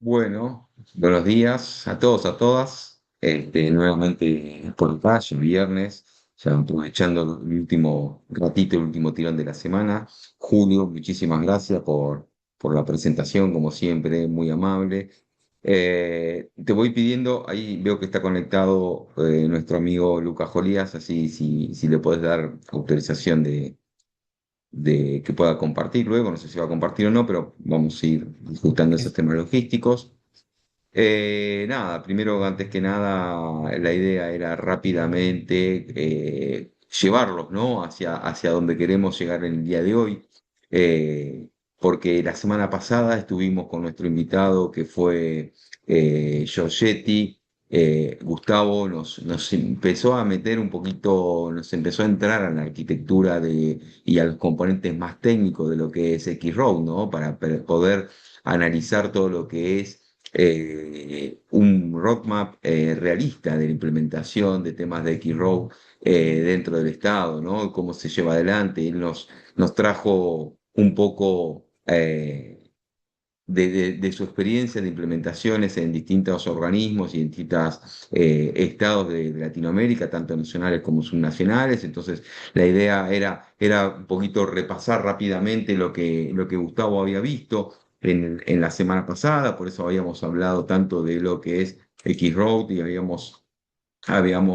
Bueno, buenos días a todos, a todas. Nuevamente por acá, ya viernes, ya aprovechando el último ratito, el último tirón de la semana. Julio, muchísimas gracias por la presentación, como siempre, muy amable. Te voy pidiendo, ahí veo que está conectado nuestro amigo Lucas Jolías, así si le puedes dar autorización de que pueda compartir luego, no sé si va a compartir o no, pero vamos a ir disfrutando esos temas logísticos. Nada, primero, antes que nada, la idea era rápidamente llevarlos, ¿no? Hacia donde queremos llegar en el día de hoy. Eh, Porque la semana pasada estuvimos con nuestro invitado que fue Giorgetti. Gustavo nos empezó a meter un poquito, nos empezó a entrar a la arquitectura y a los componentes más técnicos de lo que es X-Road, ¿no? Para poder analizar todo lo que es un roadmap realista de la implementación de temas de X-Row dentro del Estado, ¿no? Cómo se lleva adelante. Él nos trajo un poco de su experiencia de implementaciones en distintos organismos y en distintos estados de Latinoamérica, tanto nacionales como subnacionales. Entonces, la idea era un poquito repasar rápidamente lo que Gustavo había visto en la semana pasada, por eso habíamos hablado tanto de lo que es X-Road y habíamos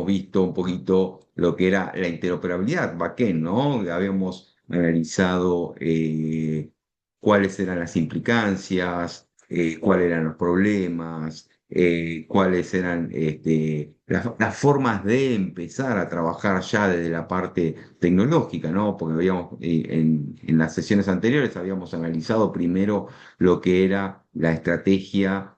visto un poquito lo que era la interoperabilidad backend, ¿no? Habíamos analizado cuáles eran las implicancias, cuáles eran los problemas, cuáles eran las formas de empezar a trabajar ya desde la parte tecnológica, ¿no? Porque en las sesiones anteriores habíamos analizado primero lo que era la estrategia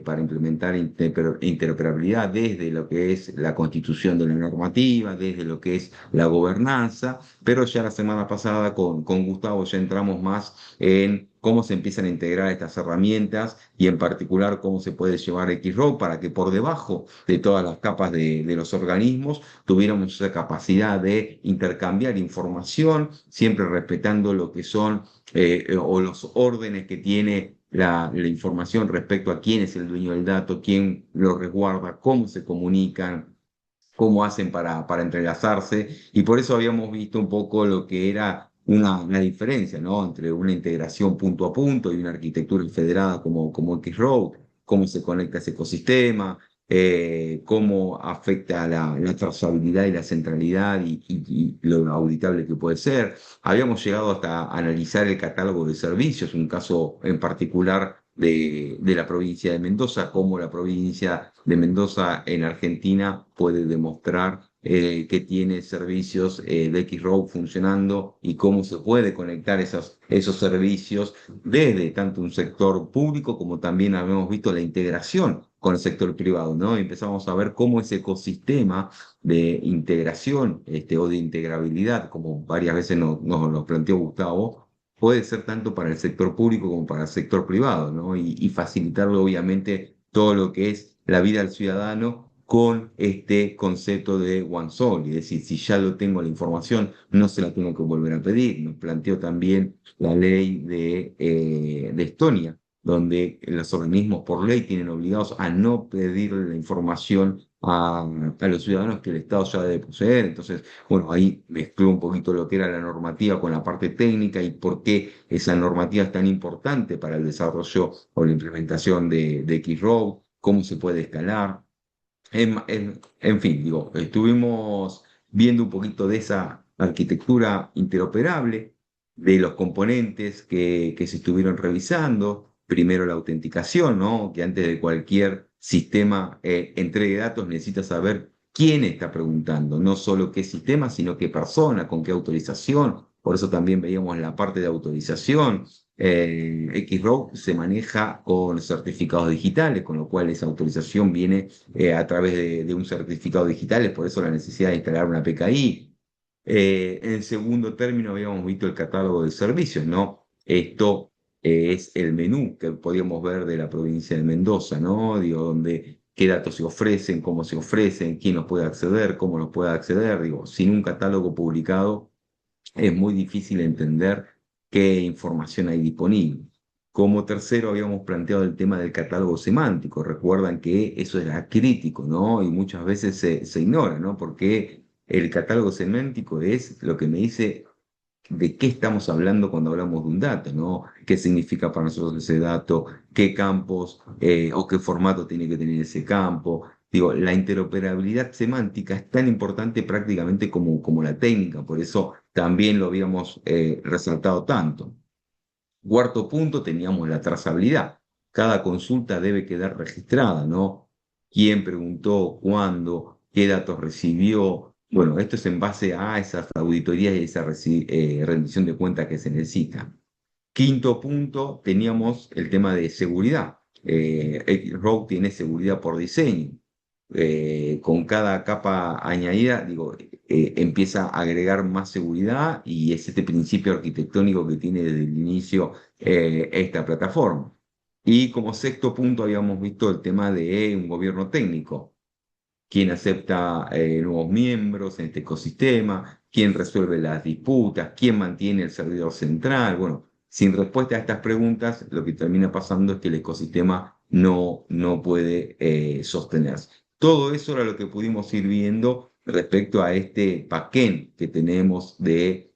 para implementar interoperabilidad desde lo que es la constitución de la normativa, desde lo que es la gobernanza, pero ya la semana pasada con Gustavo ya entramos más en cómo se empiezan a integrar estas herramientas y en particular cómo se puede llevar X-Row para que por debajo de todas las capas de los organismos tuviéramos esa capacidad de intercambiar información, siempre respetando lo que son o los órdenes que tiene la información respecto a quién es el dueño del dato, quién lo resguarda, cómo se comunican, cómo hacen para entrelazarse, y por eso habíamos visto un poco lo que era una diferencia, ¿no? Entre una integración punto a punto y una arquitectura federada como X-Road, cómo se conecta ese ecosistema, cómo afecta la trazabilidad y la centralidad y lo auditable que puede ser. Habíamos llegado hasta analizar el catálogo de servicios, un caso en particular de la provincia de Mendoza, cómo la provincia de Mendoza en Argentina puede demostrar que tiene servicios de X-Road funcionando y cómo se puede conectar esos servicios desde tanto un sector público como también habíamos visto la integración con el sector privado, ¿no? Y empezamos a ver cómo ese ecosistema de integración o de integrabilidad, como varias veces nos planteó Gustavo, puede ser tanto para el sector público como para el sector privado, ¿no? Y facilitarle, obviamente, todo lo que es la vida del ciudadano con este concepto de One Soul, es decir, si ya lo tengo la información, no se la tengo que volver a pedir. Nos planteó también la ley de Estonia, donde los organismos por ley tienen obligados a no pedir la información a los ciudadanos que el Estado ya debe poseer. Entonces, bueno, ahí mezcló un poquito lo que era la normativa con la parte técnica y por qué esa normativa es tan importante para el desarrollo o la implementación de X-Road, cómo se puede escalar. En fin, digo, estuvimos viendo un poquito de esa arquitectura interoperable, de los componentes que se estuvieron revisando. Primero la autenticación, ¿no? Que antes de cualquier sistema entregue datos necesita saber quién está preguntando, no solo qué sistema, sino qué persona, con qué autorización. Por eso también veíamos la parte de autorización. X-Row se maneja con certificados digitales, con lo cual esa autorización viene a través de un certificado digital, es por eso la necesidad de instalar una PKI. En segundo término, habíamos visto el catálogo de servicios, ¿no? Esto es el menú que podíamos ver de la provincia de Mendoza, ¿no? Digo, donde qué datos se ofrecen, cómo se ofrecen, quién nos puede acceder, cómo nos puede acceder. Digo, sin un catálogo publicado es muy difícil entender qué información hay disponible. Como tercero habíamos planteado el tema del catálogo semántico. Recuerdan que eso era crítico, ¿no? Y muchas veces se ignora, ¿no? Porque el catálogo semántico es lo que me dice de qué estamos hablando cuando hablamos de un dato, ¿no? ¿Qué significa para nosotros ese dato? ¿Qué campos o qué formato tiene que tener ese campo? Digo, la interoperabilidad semántica es tan importante prácticamente como la técnica, por eso también lo habíamos resaltado tanto. Cuarto punto, teníamos la trazabilidad. Cada consulta debe quedar registrada, ¿no? ¿Quién preguntó? ¿Cuándo? ¿Qué datos recibió? Bueno, esto es en base a esas auditorías y esa rendición de cuentas que se necesita. Quinto punto, teníamos el tema de seguridad. Rogue tiene seguridad por diseño. Con cada capa añadida, digo, empieza a agregar más seguridad y es este principio arquitectónico que tiene desde el inicio esta plataforma. Y como sexto punto habíamos visto el tema de un gobierno técnico, quién acepta nuevos miembros en este ecosistema, quién resuelve las disputas, quién mantiene el servidor central. Bueno, sin respuesta a estas preguntas, lo que termina pasando es que el ecosistema no puede sostenerse. Todo eso era lo que pudimos ir viendo respecto a este backend que tenemos de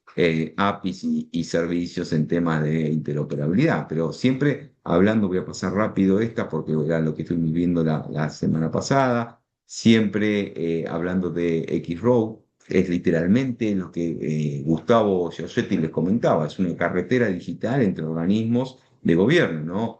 APIs y servicios en temas de interoperabilidad. Pero siempre hablando, voy a pasar rápido esta porque era lo que estuvimos viendo la semana pasada, siempre hablando de X-Road, es literalmente lo que Gustavo Giorgetti les comentaba, es una carretera digital entre organismos de gobierno, ¿no?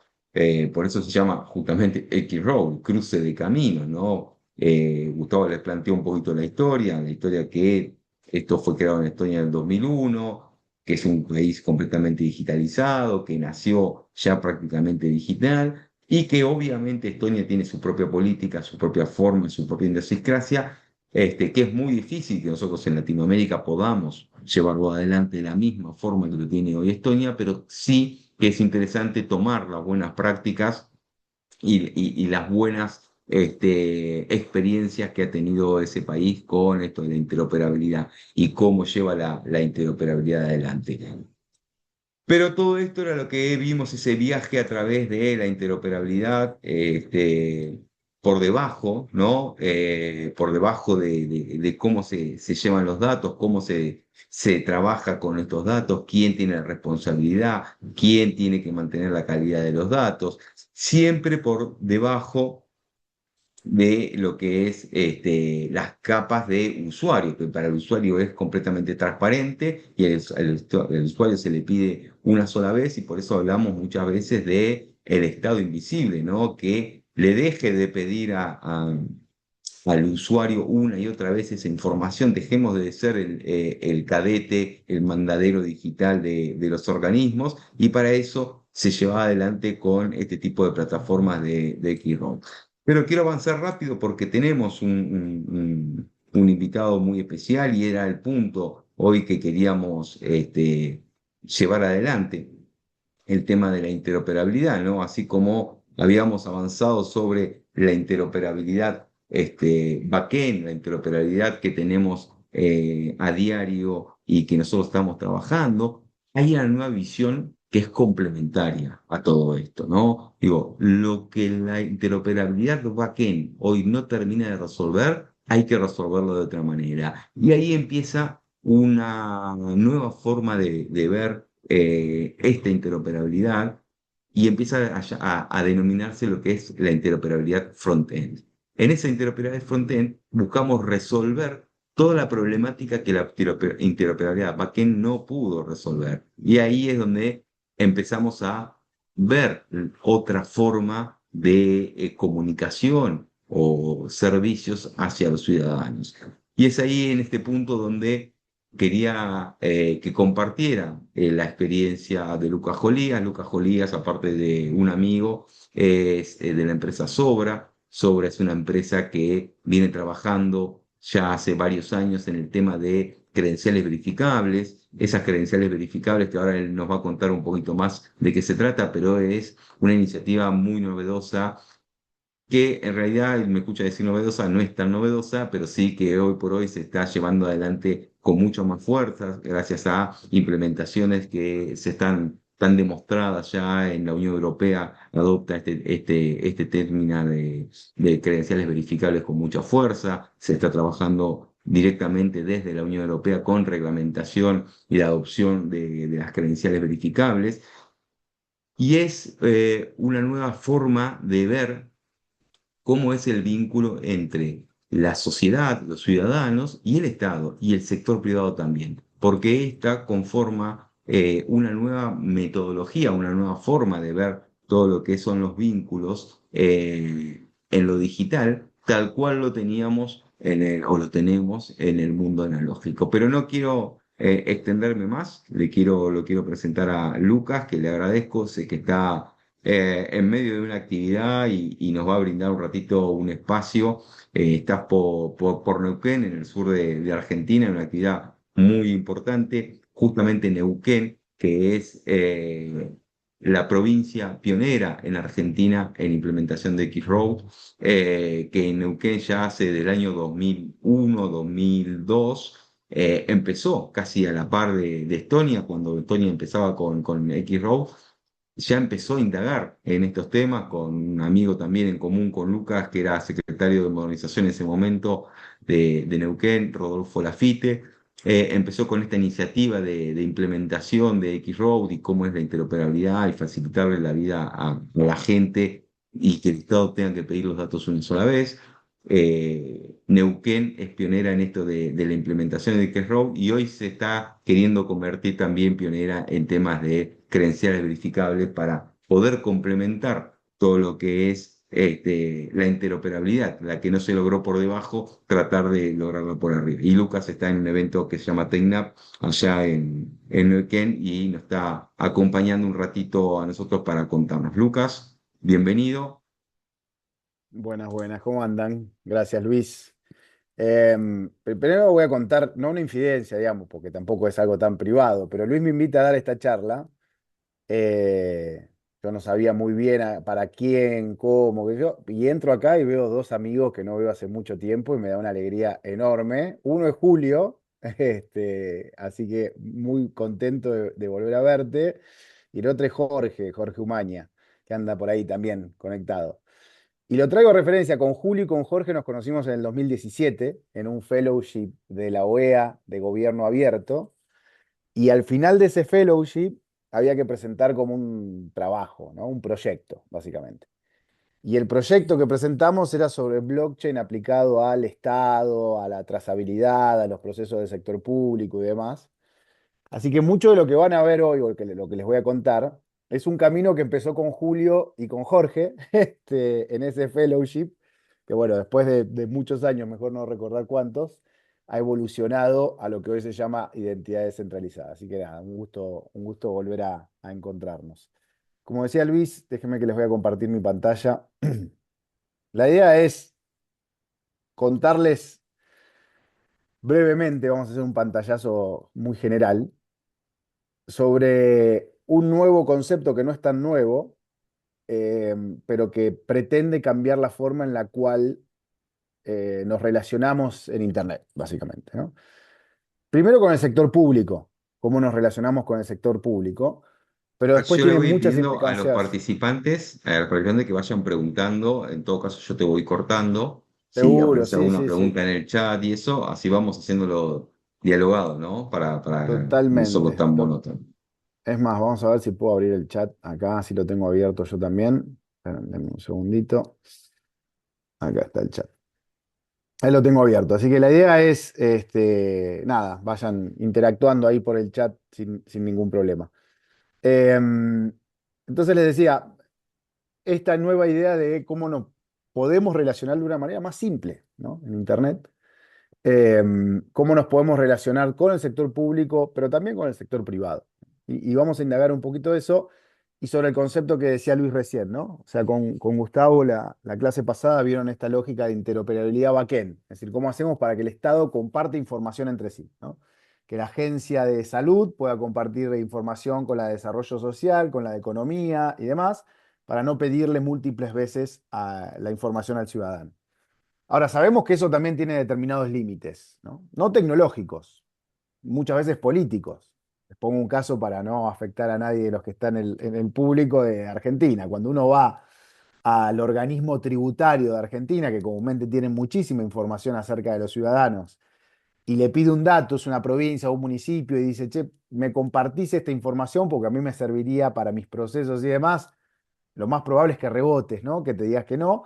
Por eso se llama justamente X-Road, cruce de caminos, ¿no? Gustavo les planteó un poquito la historia que esto fue creado en Estonia en el 2001, que es un país completamente digitalizado, que nació ya prácticamente digital y que obviamente Estonia tiene su propia política, su propia forma, su propia idiosincrasia, que es muy difícil que nosotros en Latinoamérica podamos llevarlo adelante de la misma forma que lo tiene hoy Estonia, pero sí que es interesante tomar las buenas prácticas y las buenas experiencias que ha tenido ese país con esto de la interoperabilidad y cómo lleva la interoperabilidad adelante. Pero todo esto era lo que vimos, ese viaje a través de la interoperabilidad, por debajo, ¿no? Por debajo de cómo se llevan los datos, cómo se trabaja con estos datos, quién tiene la responsabilidad, quién tiene que mantener la calidad de los datos, siempre por debajo de lo que es las capas de usuario, que para el usuario es completamente transparente y el usuario se le pide una sola vez y por eso hablamos muchas veces de el estado invisible, ¿no? Que le deje de pedir al usuario una y otra vez esa información, dejemos de ser el cadete, el mandadero digital de los organismos y para eso se lleva adelante con este tipo de plataformas de Keyroad. Pero quiero avanzar rápido porque tenemos un invitado muy especial y era el punto hoy que queríamos llevar adelante el tema de la interoperabilidad, ¿no? Así como habíamos avanzado sobre la interoperabilidad backend, la interoperabilidad que tenemos a diario y que nosotros estamos trabajando, hay una nueva visión que es complementaria a todo esto, ¿no? Digo, lo que la interoperabilidad backend hoy no termina de resolver, hay que resolverlo de otra manera. Y ahí empieza una nueva forma de ver esta interoperabilidad y empieza a denominarse lo que es la interoperabilidad front-end. En esa interoperabilidad front-end buscamos resolver toda la problemática que la interoperabilidad backend no pudo resolver. Y ahí es donde empezamos a ver otra forma de comunicación o servicios hacia los ciudadanos. Y es ahí en este punto donde quería que compartiera la experiencia de Lucas Jolías. Lucas Jolías, aparte de un amigo, es de la empresa Sobra. Sobra es una empresa que viene trabajando ya hace varios años en el tema de credenciales verificables. Esas credenciales verificables que ahora él nos va a contar un poquito más de qué se trata, pero es una iniciativa muy novedosa que en realidad, me escucha decir novedosa, no es tan novedosa, pero sí que hoy por hoy se está llevando adelante con mucho más fuerza, gracias a implementaciones que se están están demostradas ya en la Unión Europea, adopta este término de credenciales verificables con mucha fuerza, se está trabajando directamente desde la Unión Europea con reglamentación y la adopción de las credenciales verificables, y es una nueva forma de ver cómo es el vínculo entre la sociedad, los ciudadanos y el Estado y el sector privado también, porque esta conforma una nueva metodología, una nueva forma de ver todo lo que son los vínculos en lo digital, tal cual lo teníamos o lo tenemos en el mundo analógico. Pero no quiero extenderme más, lo quiero presentar a Lucas, que le agradezco, sé que está en medio de una actividad y nos va a brindar un ratito un espacio. Estás por Neuquén, en el sur de Argentina, en una actividad muy importante, justamente Neuquén, que es la provincia pionera en Argentina en implementación de X-Road, que en Neuquén ya hace del año 2001, 2002. Empezó casi a la par de Estonia, cuando Estonia empezaba con X-Road, ya empezó a indagar en estos temas con un amigo también en común con Lucas, que era secretario de Modernización en ese momento de Neuquén, Rodolfo Lafite. Empezó con esta iniciativa de implementación de X-Road y cómo es la interoperabilidad y facilitarle la vida a la gente y que el Estado tenga que pedir los datos una sola vez. Neuquén es pionera en esto de la implementación de X-Road y hoy se está queriendo convertir también pionera en temas de credenciales verificables para poder complementar todo lo que es la interoperabilidad, la que no se logró por debajo, tratar de lograrla por arriba. Y Lucas está en un evento que se llama TecNap allá en Neuquén y nos está acompañando un ratito a nosotros para contarnos. Lucas, bienvenido. Buenas, buenas, ¿cómo andan? Gracias, Luis. Primero voy a contar, no una infidencia, digamos, porque tampoco es algo tan privado, pero Luis me invita a dar esta charla. eh, yo no sabía muy bien para quién, cómo, que yo, y entro acá y veo dos amigos que no veo hace mucho tiempo y me da una alegría enorme. Uno es Julio, así que muy contento de volver a verte, y el otro es Jorge, Jorge Umaña, que anda por ahí también conectado. Y lo traigo a referencia, con Julio y con Jorge nos conocimos en el 2017 en un fellowship de la OEA de Gobierno Abierto, y al final de ese fellowship había que presentar como un trabajo, ¿no? Un proyecto, básicamente. Y el proyecto que presentamos era sobre blockchain aplicado al Estado, a la trazabilidad, a los procesos del sector público y demás. Así que mucho de lo que van a ver hoy, o lo que les voy a contar, es un camino que empezó con Julio y con Jorge, en ese fellowship, que bueno, después de muchos años, mejor no recordar cuántos, ha evolucionado a lo que hoy se llama identidad descentralizada. Así que nada, un gusto volver a encontrarnos. Como decía Luis, déjenme que les voy a compartir mi pantalla. La idea es contarles brevemente, vamos a hacer un pantallazo muy general, sobre un nuevo concepto que no es tan nuevo, eh, pero que pretende cambiar la forma en la cual nos relacionamos en Internet, básicamente, ¿no? Primero con el sector público, cómo nos relacionamos con el sector público, pero después Yo le tiene voy muchas pidiendo a los implicancias. participantes, a la cuestión de que vayan preguntando, en todo caso yo te voy cortando, si Seguro, aparece sí, alguna sí, sí, pregunta en el chat y eso, así vamos haciéndolo dialogado, ¿no? Para no solo totalmente. tan monótono. Es más, vamos a ver si puedo abrir el chat acá, si lo tengo abierto yo también. Esperen, denme un segundito. Acá está el chat. Ahí lo tengo abierto. Así que la idea es, nada, vayan interactuando ahí por el chat sin ningún problema. Entonces les decía, esta nueva idea de cómo nos podemos relacionar de una manera más simple, ¿no? En Internet. Cómo nos podemos relacionar con el sector público, pero también con el sector privado. Y vamos a indagar un poquito de eso y sobre el concepto que decía Luis recién, ¿no? O sea, con Gustavo, la clase pasada vieron esta lógica de interoperabilidad backend, es decir, cómo hacemos para que el Estado comparte información entre sí, ¿no? Que la agencia de salud pueda compartir información con la de desarrollo social, con la de economía y demás, para no pedirle múltiples veces la información al ciudadano. Ahora, sabemos que eso también tiene determinados límites, ¿no? No tecnológicos, muchas veces políticos. pongo un caso para no afectar a nadie de los que están en el público de Argentina. Cuando uno va al organismo tributario de Argentina, que comúnmente tiene muchísima información acerca de los ciudadanos, y le pide un dato, es una provincia o un municipio, y dice, che, me compartís esta información porque a mí me serviría para mis procesos y demás, lo más probable es que rebotes, ¿no? Que te digas que no.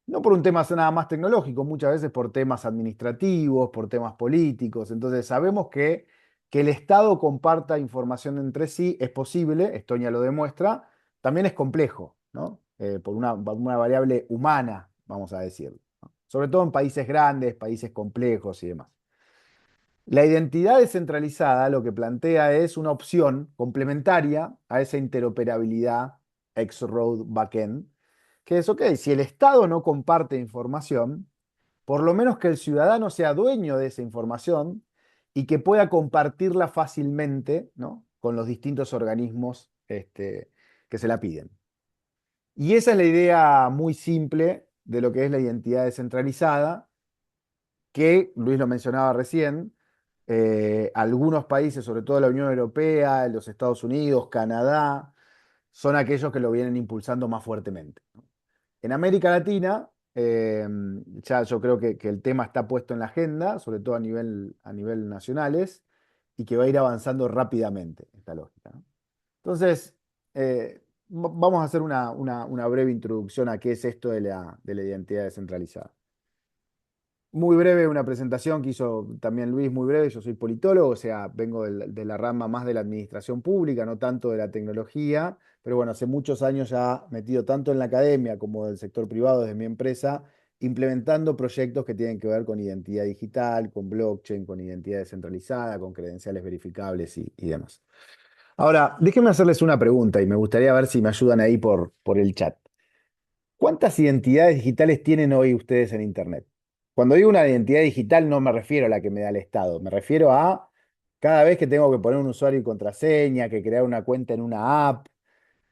No por un tema nada más tecnológico, muchas veces por temas administrativos, por temas políticos. Entonces, sabemos que el Estado comparta información entre sí es posible, Estonia lo demuestra, también es complejo, ¿no? Por una variable humana, vamos a decirlo, ¿no? Sobre todo en países grandes, países complejos y demás. La identidad descentralizada lo que plantea es una opción complementaria a esa interoperabilidad X-Road Backend, que es, ok, si el Estado no comparte información, por lo menos que el ciudadano sea dueño de esa información y que pueda compartirla fácilmente, ¿no? Con los distintos organismos que se la piden. Y esa es la idea muy simple de lo que es la identidad descentralizada que Luis lo mencionaba recién, algunos países, sobre todo la Unión Europea, los Estados Unidos, Canadá, son aquellos que lo vienen impulsando más fuertemente, ¿no? En América Latina, ya yo creo que el tema está puesto en la agenda, sobre todo a nivel nacionales, y que va a ir avanzando rápidamente esta lógica, ¿no? Entonces, vamos a hacer una breve introducción a qué es esto de la identidad descentralizada. Muy breve, una presentación que hizo también Luis, muy breve. Yo soy politólogo, o sea, vengo de la rama más de la administración pública, no tanto de la tecnología, pero bueno, hace muchos años ya metido tanto en la academia como del sector privado desde mi empresa, implementando proyectos que tienen que ver con identidad digital, con blockchain, con identidad descentralizada, con credenciales verificables y demás. Ahora, déjenme hacerles una pregunta y me gustaría ver si me ayudan ahí por el chat. ¿Cuántas identidades digitales tienen hoy ustedes en Internet? Cuando digo una identidad digital no me refiero a la que me da el Estado, me refiero a cada vez que tengo que poner un usuario y contraseña, que crear una cuenta en una app.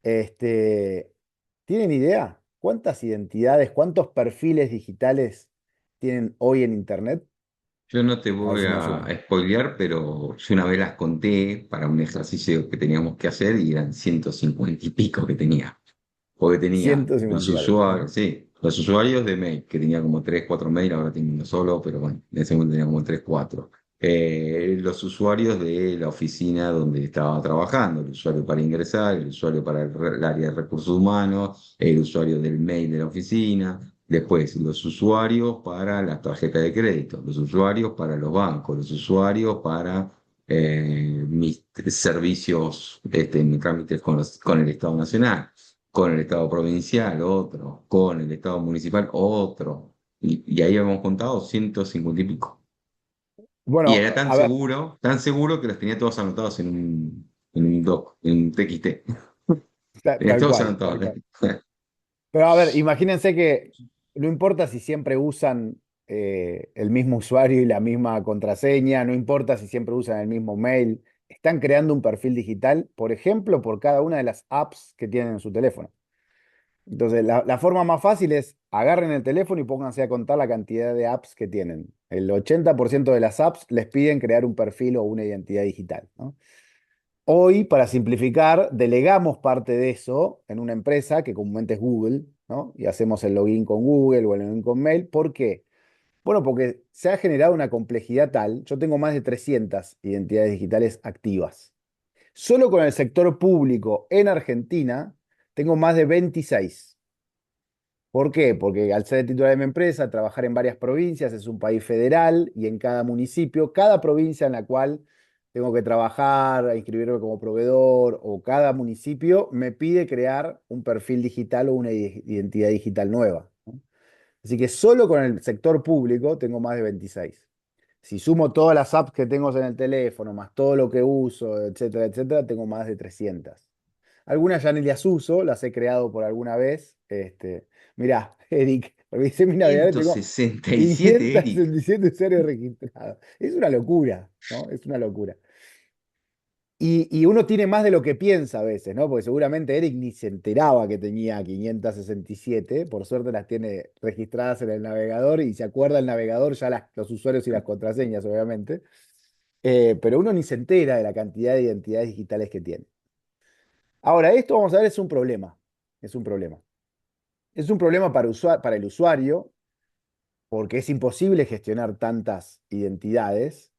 Este, ¿Tienen idea? ¿Cuántas identidades, cuántos perfiles digitales tienen hoy en Internet? Yo no te A ver voy si me a ayudan. spoilear, pero yo una vez las conté para un ejercicio que teníamos que hacer y eran 150 y pico que tenía. Porque tenía los 150 y algo. Ajá. usuarios, sí, los usuarios de mail, que tenía como 3 4 mail, ahora tengo uno solo, pero bueno, en ese momento tenía como 3 4. Los usuarios de la oficina donde estaba trabajando, el usuario para ingresar, el usuario para el área de recursos humanos, el usuario del mail de la oficina, después los usuarios para las tarjetas de crédito, los usuarios para los bancos, los usuarios para mis servicios, mis trámites con el Estado Nacional, con el Estado provincial, otro, con el Estado municipal, otro. Y ahí habíamos contado 150 y pico. Y Bueno, era a ver, tan seguro que los tenía todos anotados en un doc, en un TXT. Tenía tal todos cual, tal anotados. cual. Pero a ver, imagínense que no importa si siempre usan el mismo usuario y la misma contraseña, no importa si siempre usan el mismo mail, están creando un perfil digital, por ejemplo, por cada una de las apps que tienen en su teléfono. Entonces, la forma más fácil es agarren el teléfono y pónganse a contar la cantidad de apps que tienen. El 80% de las apps les piden crear un perfil o una identidad digital, ¿no? Hoy, para simplificar, delegamos parte de eso en una empresa que comúnmente es Google, ¿no? Y hacemos el login con Google o el login con Mail. ¿Por qué? Bueno, porque se ha generado una complejidad tal. Yo tengo más de 300 identidades digitales activas. Solo con el sector público en Argentina tengo más de 26. ¿Por qué? Porque al ser el titular de mi empresa, trabajar en varias provincias, es un país federal y en cada municipio, cada provincia en la cual tengo que trabajar, inscribirme como proveedor o cada municipio me pide crear un perfil digital o una identidad digital nueva, ¿no? Así que solo con el sector público tengo más de 26. Si sumo todas las apps que tengo en el teléfono, más todo lo que uso, etcétera, etcétera, tengo más de 300. Algunas ya ni las uso, las he creado por alguna vez. Mirá, Eric, revisé mi navegador y tengo 167, Eric. 567 usuarios registrados. Es una locura, ¿no? Es una locura. Y uno tiene más de lo que piensa a veces, ¿no? Porque seguramente Eric ni se enteraba que tenía 567. Por suerte las tiene registradas en el navegador y se acuerda el navegador ya los usuarios y las contraseñas, obviamente. pero uno ni se entera de la cantidad de identidades digitales que tiene. Ahora, esto vamos a ver es un problema. Es un problema. Es un problema para el usuario porque es imposible gestionar tantas identidades,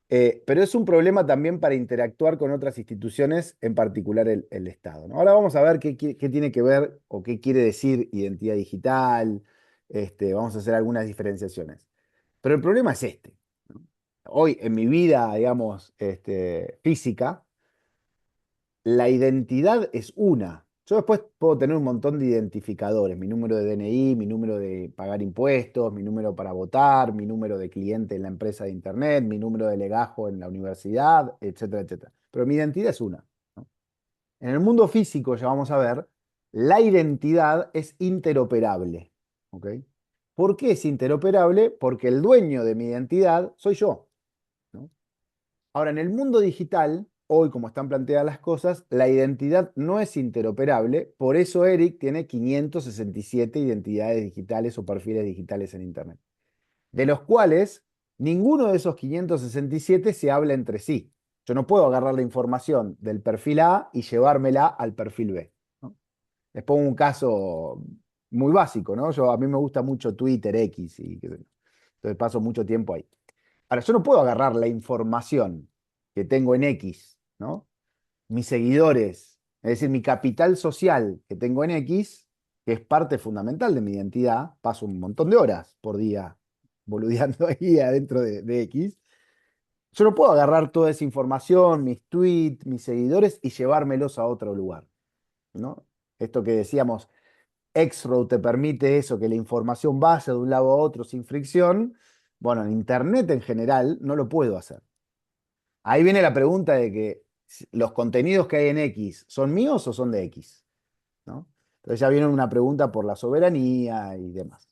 pero es un problema también para interactuar con otras instituciones, en particular el Estado, ¿no? Ahora vamos a ver qué tiene que ver o qué quiere decir identidad digital. Vamos a hacer algunas diferenciaciones. Pero el problema es este, ¿no? Hoy, en mi vida, digamos, física, la identidad es una. Yo después puedo tener un montón de identificadores, mi número de DNI, mi número de pagar impuestos, mi número para votar, mi número de cliente en la empresa de internet, mi número de legajo en la universidad, etcétera, etcétera. Pero mi identidad es una, ¿no? En el mundo físico, ya vamos a ver, la identidad es interoperable. ¿Ok? ¿Por qué es interoperable? Porque el dueño de mi identidad soy yo, ¿no? Ahora, en el mundo digital, hoy como están planteadas las cosas, la identidad no es interoperable, por eso Eric tiene 567 identidades digitales o perfiles digitales en Internet, de los cuales ninguno de esos 567 se habla entre sí. Yo no puedo agarrar la información del perfil A y llevármela al perfil B, ¿no? Les pongo un caso muy básico, ¿no? A mí me gusta mucho Twitter, X, y entonces paso mucho tiempo ahí. Ahora, yo no puedo agarrar la información que tengo en X, ¿no? Mis seguidores, es decir, mi capital social que tengo en X, que es parte fundamental de mi identidad, paso un montón de horas por día boludeando ahí adentro de X. Yo no puedo agarrar toda esa información, mis tweets, mis seguidores y llevármelos a otro lugar, ¿no? Esto que decíamos, X-Road te permite eso, que la información vaya de un lado a otro sin fricción. Bueno, en Internet en general no lo puedo hacer. Ahí viene la pregunta de que los contenidos que hay en X son míos o son de X, ¿no? Entonces ya viene una pregunta por la soberanía y demás.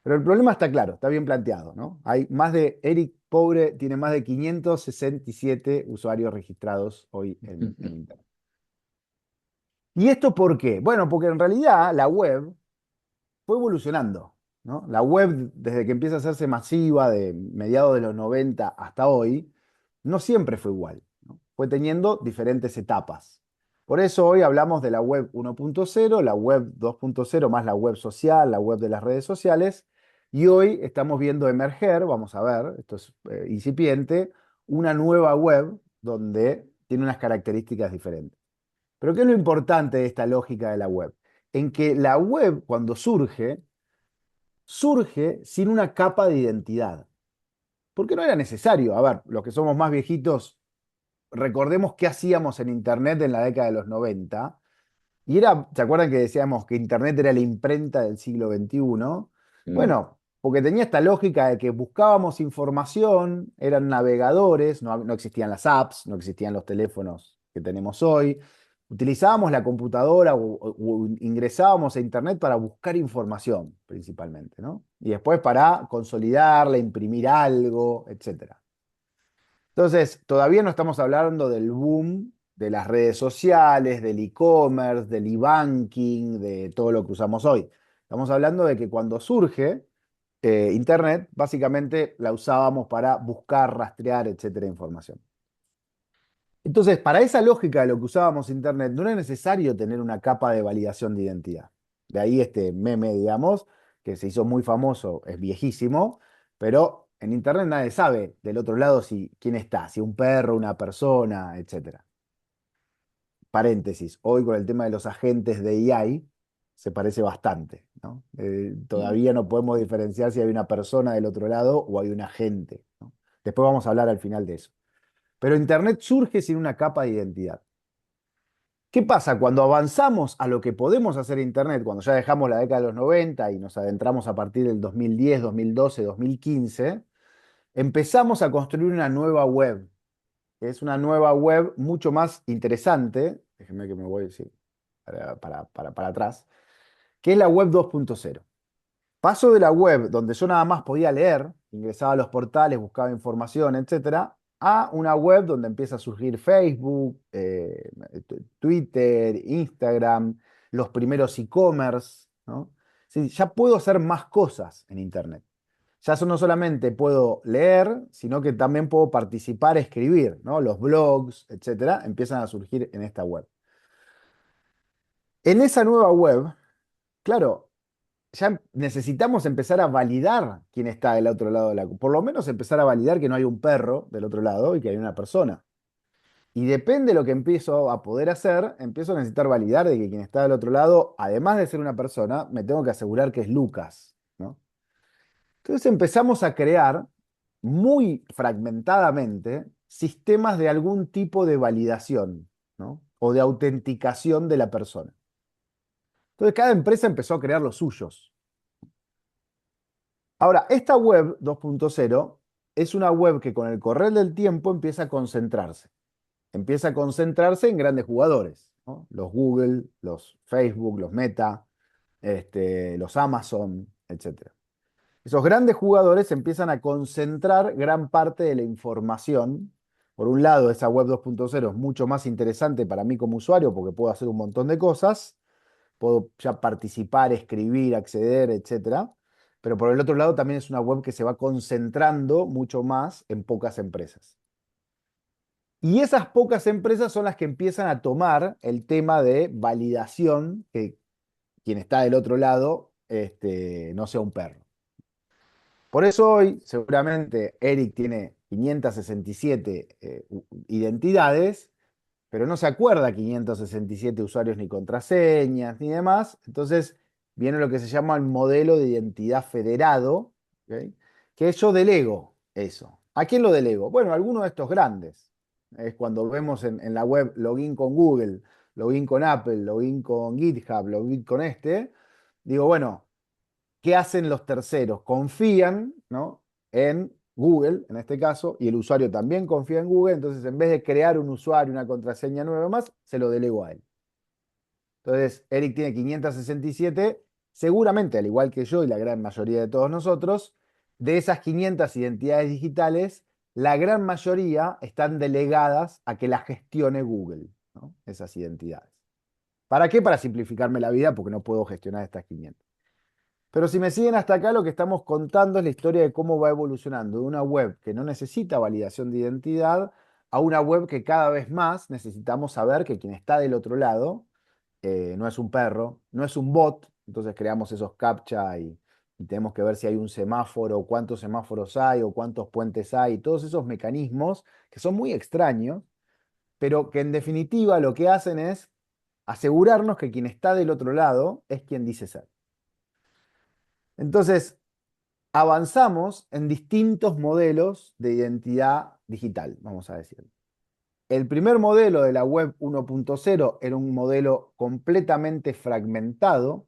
Pero el problema está claro, está bien planteado, ¿no? Eric Pobre tiene más de 567 usuarios registrados hoy en Internet. ¿Y esto por qué? Bueno, porque en realidad la web fue evolucionando, ¿no? La web, desde que empieza a hacerse masiva, de mediados de los 90 hasta hoy, no siempre fue igual, ¿no? Fue teniendo diferentes etapas. Por eso hoy hablamos de la web 1.0, la web 2.0 más la web social, la web de las redes sociales, y hoy estamos viendo emerger, vamos a ver, esto es incipiente, una nueva web donde tiene unas características diferentes. Pero ¿qué es lo importante de esta lógica de la web? En que la web, cuando surge sin una capa de identidad. Porque no era necesario. A ver, los que somos más viejitos, recordemos qué hacíamos en Internet en la década de los 90. Y era, ¿se acuerdan que decíamos que Internet era la imprenta del siglo XXI? Mm. Bueno, porque tenía esta lógica de que buscábamos información, eran navegadores, no existían las apps, no existían los teléfonos que tenemos hoy. Utilizábamos la computadora o ingresábamos a Internet para buscar información, principalmente, ¿no? Y después para consolidarla, imprimir algo, etcétera. Entonces, todavía no estamos hablando del boom de las redes sociales, del e-commerce, del e-banking, de todo lo que usamos hoy. Estamos hablando de que cuando surge Internet, básicamente la usábamos para buscar, rastrear, etcétera, información. Entonces, para esa lógica de lo que usábamos Internet, no era necesario tener una capa de validación de identidad. De ahí este meme, digamos, que se hizo muy famoso, es viejísimo, pero en Internet nadie sabe del otro lado quién está, si un perro, una persona, etcétera. Paréntesis, hoy con el tema de los agentes de AI se parece bastante, ¿no? Todavía no podemos diferenciar si hay una persona del otro lado o hay un agente, ¿no? Después vamos a hablar al final de eso. Pero Internet surge sin una capa de identidad. ¿Qué pasa? Cuando avanzamos a lo que podemos hacer en Internet, cuando ya dejamos la década de los 90 y nos adentramos a partir del 2010, 2012, 2015, empezamos a construir una nueva web, que es una nueva web mucho más interesante, déjenme que me voy sí, para atrás, que es la web 2.0. Paso de la web donde yo nada más podía leer, ingresaba a los portales, buscaba información, etcétera, a una web donde empieza a surgir Facebook, Twitter, Instagram, los primeros e-commerce, ¿no? Sí, ya puedo hacer más cosas en Internet. ya no solamente puedo leer, sino que también puedo participar, escribir, ¿no? Los blogs, etcétera, empiezan a surgir en esta web. En esa nueva web, claro, ya necesitamos empezar a validar quién está del otro lado de la... Por lo menos empezar a validar que no hay un perro del otro lado y que hay una persona. Y depende de lo que empiezo a poder hacer, empiezo a necesitar validar de que quien está del otro lado, además de ser una persona, me tengo que asegurar que es Lucas, ¿no? Entonces empezamos a crear muy fragmentadamente sistemas de algún tipo de validación, ¿no? O de autenticación de la persona. Entonces cada empresa empezó a crear los suyos. Ahora, esta web 2.0 es una web que con el correr del tiempo empieza a concentrarse en grandes jugadores, ¿no? Los Google, los Facebook, los Meta, los Amazon, etcétera. Esos grandes jugadores empiezan a concentrar gran parte de la información. Por un lado, esa web 2.0 es mucho más interesante para mí como usuario porque puedo hacer un montón de cosas, puedo ya participar, escribir, acceder, etcétera. Pero por el otro lado también es una web que se va concentrando mucho más en pocas empresas. Y esas pocas empresas son las que empiezan a tomar el tema de validación, que quien está del otro lado no sea un perro. Por eso hoy, seguramente, Eric tiene 567 identidades, pero no se acuerda 567 usuarios ni contraseñas ni demás. Entonces viene lo que se llama el modelo de identidad federado, ¿ok? Que yo delego eso. ¿A quién lo delego? Bueno, a alguno de estos grandes. Es cuando vemos en la web login con Google, login con Apple, login con GitHub, login con digo, bueno, ¿qué hacen los terceros? Confían, ¿no? En Google, en este caso, y el usuario también confía en Google, entonces en vez de crear un usuario, una contraseña nueva más, se lo delego a él. Entonces, Eric tiene 567, seguramente, al igual que yo y la gran mayoría de todos nosotros, de esas 500 identidades digitales, la gran mayoría están delegadas a que las gestione Google, ¿no? Esas identidades. ¿Para qué? Para simplificarme la vida, porque no puedo gestionar estas 500. Pero si me siguen hasta acá, lo que estamos contando es la historia de cómo va evolucionando de una web que no necesita validación de identidad a una web que cada vez más necesitamos saber que quien está del otro lado no es un perro, no es un bot. Entonces creamos esos captcha y tenemos que ver si hay un semáforo, cuántos semáforos hay o cuántos puentes hay, todos esos mecanismos que son muy extraños, pero que en definitiva lo que hacen es asegurarnos que quien está del otro lado es quien dice ser. Entonces, avanzamos en distintos modelos de identidad digital, vamos a decir. El primer modelo de la web 1.0 era un modelo completamente fragmentado,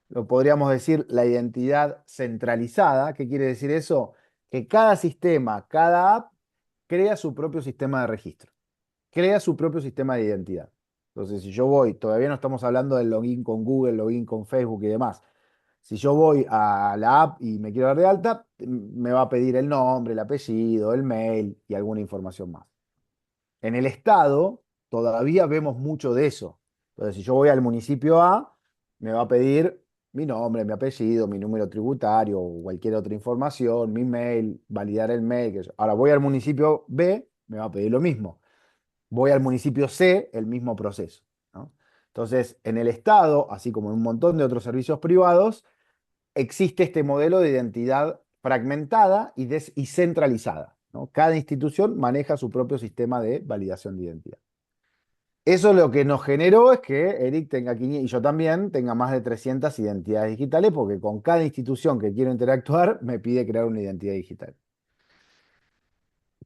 lo podríamos decir la identidad centralizada. ¿Qué quiere decir eso? Que cada sistema, cada app, crea su propio sistema de registro, crea su propio sistema de identidad. Entonces, si yo voy, todavía no estamos hablando del login con Google, login con Facebook y demás. Si yo voy a la app y me quiero dar de alta, me va a pedir el nombre, el apellido, el mail y alguna información más. En el estado todavía vemos mucho de eso. Entonces, si yo voy al municipio A, me va a pedir mi nombre, mi apellido, mi número tributario o cualquier otra información, mi mail, validar el mail. Ahora voy al municipio B, me va a pedir lo mismo. Voy al municipio C, el mismo proceso, ¿no? Entonces, en el estado, así como en un montón de otros servicios privados, existe este modelo de identidad fragmentada y centralizada, ¿no? Cada institución maneja su propio sistema de validación de identidad. Eso lo que nos generó es que Eric tenga 500, y yo también tenga más de 300 identidades digitales, porque con cada institución que quiero interactuar me pide crear una identidad digital.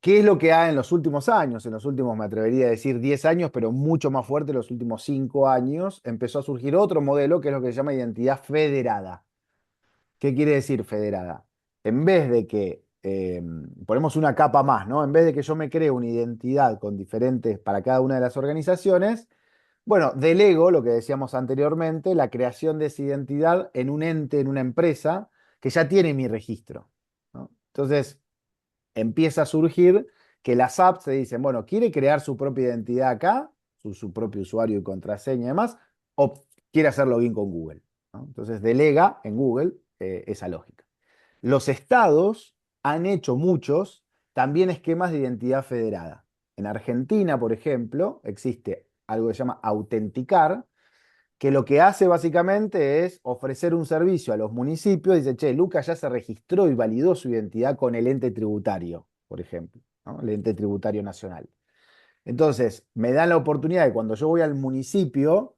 ¿Qué es lo que hay en los últimos años? En los últimos, me atrevería a decir 10 años, pero mucho más fuerte, en los últimos 5 años, empezó a surgir otro modelo que es lo que se llama identidad federada. ¿Qué quiere decir federada? En vez de que ponemos una capa más, ¿no? En vez de que yo me cree una identidad con diferentes para cada una de las organizaciones, bueno, delego, lo que decíamos anteriormente, la creación de esa identidad en un ente, en una empresa que ya tiene mi registro, ¿no? Entonces empieza a surgir que las apps te dicen, bueno, ¿quiere crear su propia identidad acá, su propio usuario y contraseña y demás, o quiere hacer login con Google, ¿no? Entonces delega en Google esa lógica. Los estados han hecho muchos también esquemas de identidad federada. En Argentina, por ejemplo, existe algo que se llama autenticar, que lo que hace básicamente es ofrecer un servicio a los municipios. Dice, che, Lucas ya se registró y validó su identidad con el ente tributario, por ejemplo, ¿no? El ente tributario nacional. Entonces, me dan la oportunidad de cuando yo voy al municipio,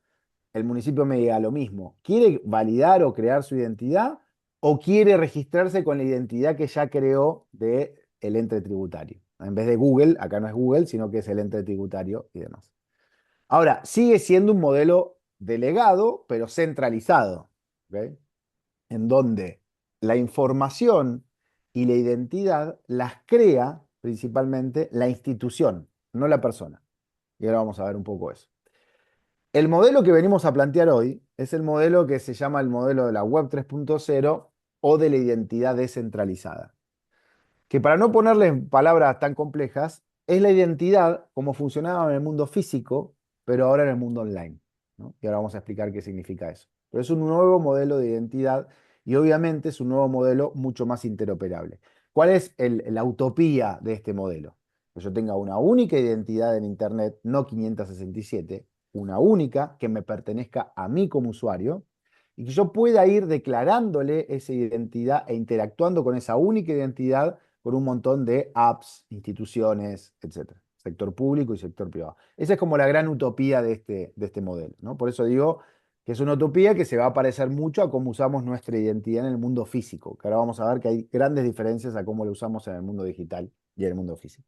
el municipio me diga lo mismo. ¿Quiere validar o crear su identidad o quiere registrarse con la identidad que ya creó del ente tributario? En vez de Google, acá no es Google, sino que es el ente tributario y demás. Ahora, sigue siendo un modelo delegado, pero centralizado, ¿ok? En donde la información y la identidad las crea principalmente la institución, no la persona. Y ahora vamos a ver un poco eso. El modelo que venimos a plantear hoy es el modelo que se llama el modelo de la Web 3.0 o de la identidad descentralizada, que para no ponerle palabras tan complejas, es la identidad como funcionaba en el mundo físico, pero ahora en el mundo online, ¿no? Y ahora vamos a explicar qué significa eso. Pero es un nuevo modelo de identidad y obviamente es un nuevo modelo mucho más interoperable. ¿Cuál es la utopía de este modelo? Que yo tenga una única identidad en Internet, no 567, una única que me pertenezca a mí como usuario y que yo pueda ir declarándole esa identidad e interactuando con esa única identidad por un montón de apps, instituciones, etcétera. Sector público y sector privado. Esa es como la gran utopía de este modelo, ¿no? Por eso digo que es una utopía que se va a parecer mucho a cómo usamos nuestra identidad en el mundo físico, que ahora vamos a ver que hay grandes diferencias a cómo lo usamos en el mundo digital y en el mundo físico.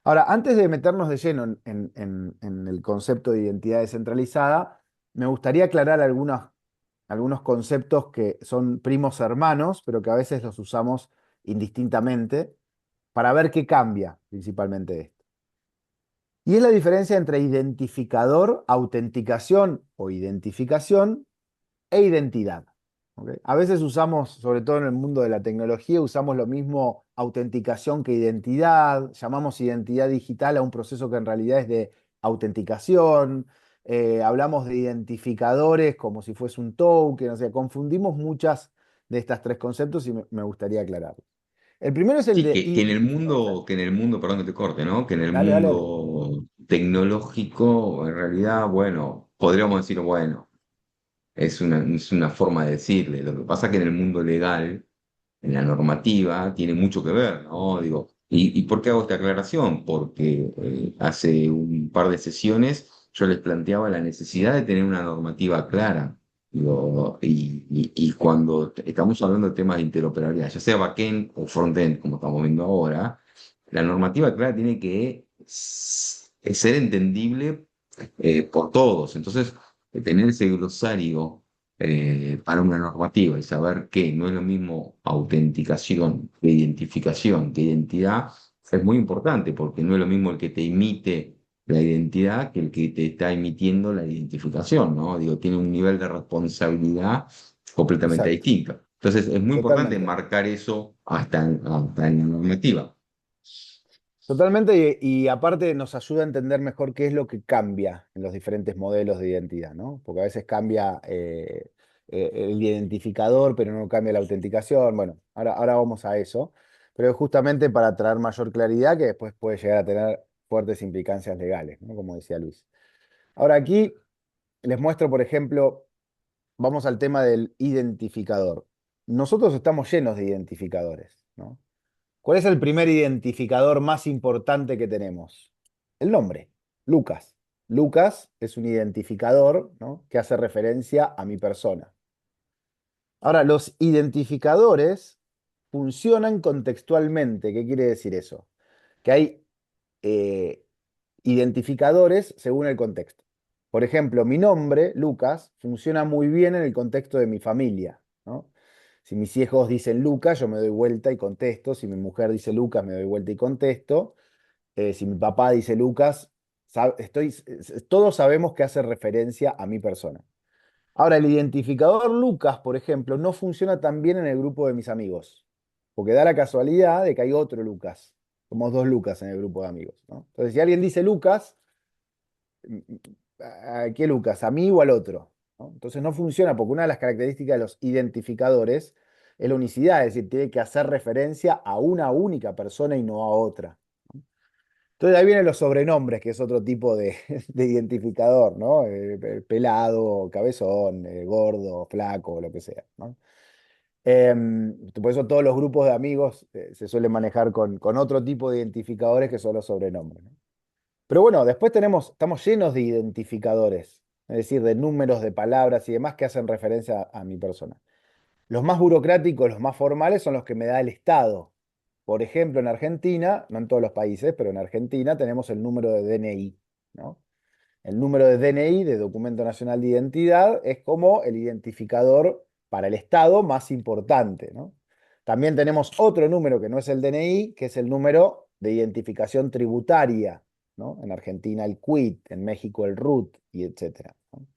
Ahora, antes de meternos de lleno en el concepto de identidad descentralizada, me gustaría aclarar algunos conceptos que son primos hermanos, pero que a veces los usamos indistintamente para ver qué cambia principalmente de esto. Y es la diferencia entre identificador, autenticación o identificación e identidad. ¿Ok? A veces usamos, sobre todo en el mundo de la tecnología, usamos lo mismo autenticación que identidad, llamamos identidad digital a un proceso que en realidad es de autenticación, hablamos de identificadores como si fuese un token, o sea, confundimos muchas de estas tres conceptos y me gustaría aclarar. El primero es el Sí, de que en el mundo, perdón que te corte, ¿no? Que en el dale, dale, dale. mundo tecnológico, en realidad, bueno, podríamos decir, bueno, es una forma de decirle. Lo que pasa es que en el mundo legal, en la normativa, tiene mucho que ver, ¿no? Digo, ¿y por qué hago esta aclaración? Porque hace un par de sesiones yo les planteaba la necesidad de tener una normativa clara. Digo, y cuando estamos hablando de temas de interoperabilidad, ya sea backend o frontend, como estamos viendo ahora, la normativa clara tiene que ser entendible por todos. Entonces, tener ese glosario para una normativa y saber que no es lo mismo autenticación que identificación, que identidad, es muy importante porque no es lo mismo el que te imite la identidad que el que te está emitiendo la identificación, ¿no? Digo, tiene un nivel de responsabilidad completamente Exacto, distinto. Entonces, es muy importante totalmente. marcar eso hasta en la normativa. Totalmente, y aparte nos ayuda a entender mejor qué es lo que cambia en los diferentes modelos de identidad, ¿no? Porque a veces cambia el identificador, pero no cambia la autenticación. Bueno, ahora vamos a eso, pero es justamente para traer mayor claridad que después puede llegar a tener fuertes implicancias legales, ¿no? Como decía Luis. Ahora aquí les muestro, por ejemplo, vamos al tema del identificador. Nosotros estamos llenos de identificadores, ¿no? ¿Cuál es el primer identificador más importante que tenemos? El nombre, Lucas. Lucas es un identificador, ¿no? Que hace referencia a mi persona. Ahora, los identificadores funcionan contextualmente. ¿Qué quiere decir eso? Que hay eh, identificadores según el contexto. Por ejemplo, mi nombre, Lucas, funciona muy bien en el contexto de mi familia, ¿no? Si mis hijos dicen Lucas, yo me doy vuelta y contesto. Si mi mujer dice Lucas, me doy vuelta y contesto. Si mi papá dice Lucas, todos sabemos que hace referencia a mi persona. Ahora, el identificador Lucas, por ejemplo, no funciona tan bien en el grupo de mis amigos, porque da la casualidad de que hay otro Lucas. Somos dos Lucas en el grupo de amigos, ¿no? Entonces, si alguien dice Lucas, ¿a qué Lucas? ¿A mí o al otro? ¿No? Entonces no funciona porque una de las características de los identificadores es la unicidad, es decir, tiene que hacer referencia a una única persona y no a otra. Entonces ahí vienen los sobrenombres, que es otro tipo de, de identificador, ¿no? Pelado, cabezón, gordo, flaco, lo que sea, ¿no? Por eso todos los grupos de amigos se suelen manejar con otro tipo de identificadores que son los sobrenombres, ¿no? Pero bueno, después estamos llenos de identificadores, es decir, de números, de palabras y demás que hacen referencia a mi persona. Los más burocráticos, los más formales son los que me da el Estado. Por ejemplo, en Argentina, no en todos los países, pero en Argentina tenemos el número de DNI, ¿no? El número de DNI, de Documento Nacional de Identidad, es como el identificador para el Estado más importante, ¿no? También tenemos otro número que no es el DNI, que es el número de identificación tributaria, ¿no? En Argentina el CUIT, en México el RUT, y etcétera, ¿no?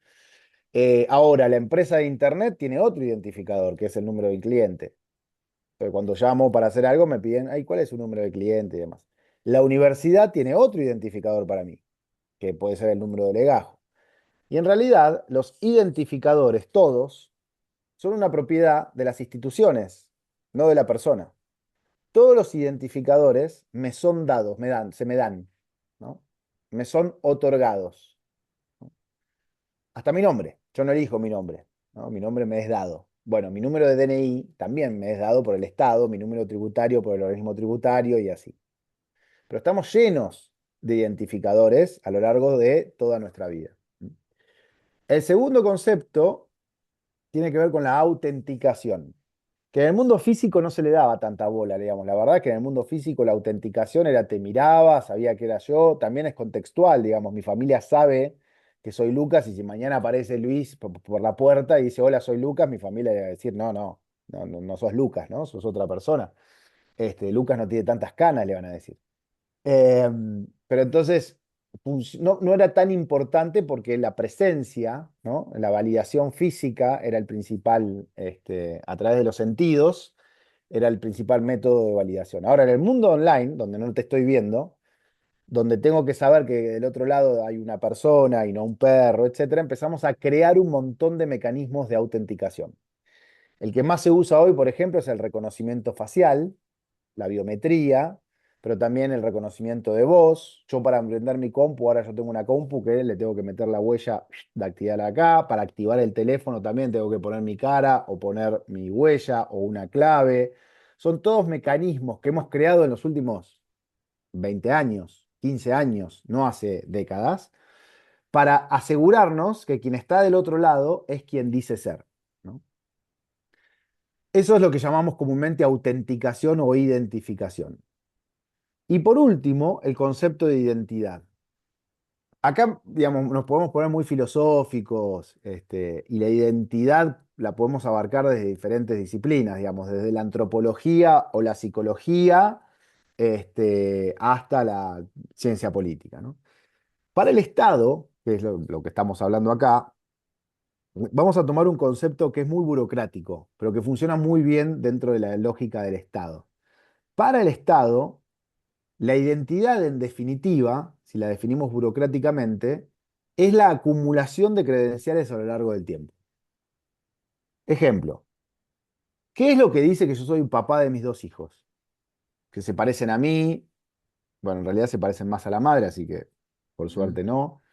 Ahora, la empresa de Internet tiene otro identificador, que es el número de cliente. Entonces, cuando llamo para hacer algo, me piden, ay, ¿cuál es su número de cliente y demás? La universidad tiene otro identificador para mí, que puede ser el número de legajo. Y en realidad, los identificadores, todos, son una propiedad de las instituciones, no de la persona. Todos los identificadores me son dados, se me dan, ¿no? Me son otorgados, ¿no? Hasta mi nombre. Yo no elijo mi nombre, ¿no? Mi nombre me es dado. Bueno, mi número de DNI también me es dado por el Estado, mi número tributario por el organismo tributario y así. Pero estamos llenos de identificadores a lo largo de toda nuestra vida. El segundo concepto tiene que ver con la autenticación, que en el mundo físico no se le daba tanta bola, digamos. La verdad que en el mundo físico la autenticación era te miraba, sabía que era yo, también es contextual, digamos. Mi familia sabe que soy Lucas y si mañana aparece Luis por la puerta y dice, hola, soy Lucas, mi familia le va a decir, no sos Lucas, ¿no? Sos otra persona. Lucas no tiene tantas canas, le van a decir. Pero entonces no era tan importante porque la presencia, ¿no? La validación física era el principal, a través de los sentidos, era el principal método de validación. Ahora, en el mundo online, donde no te estoy viendo, donde tengo que saber que del otro lado hay una persona y no un perro, etcétera, empezamos a crear un montón de mecanismos de autenticación. El que más se usa hoy, por ejemplo, es el reconocimiento facial, la biometría, pero también el reconocimiento de voz. Yo para prender mi compu, ahora yo tengo una compu que le tengo que meter la huella dactilar acá. Para activar el teléfono también tengo que poner mi cara o poner mi huella o una clave. Son todos mecanismos que hemos creado en los últimos 20 años, 15 años, no hace décadas, para asegurarnos que quien está del otro lado es quien dice ser, ¿no? Eso es lo que llamamos comúnmente autenticación o identificación. Y por último, el concepto de identidad. Acá, digamos, nos podemos poner muy filosóficos, y la identidad la podemos abarcar desde diferentes disciplinas, digamos, desde la antropología o la psicología, hasta la ciencia política, ¿no? Para el Estado, que es lo que estamos hablando acá, vamos a tomar un concepto que es muy burocrático, pero que funciona muy bien dentro de la lógica del Estado. Para el Estado, la identidad, en definitiva, si la definimos burocráticamente, es la acumulación de credenciales a lo largo del tiempo. Ejemplo, ¿qué es lo que dice que yo soy papá de mis dos hijos? Que se parecen a mí, bueno, en realidad se parecen más a la madre, así que por suerte no,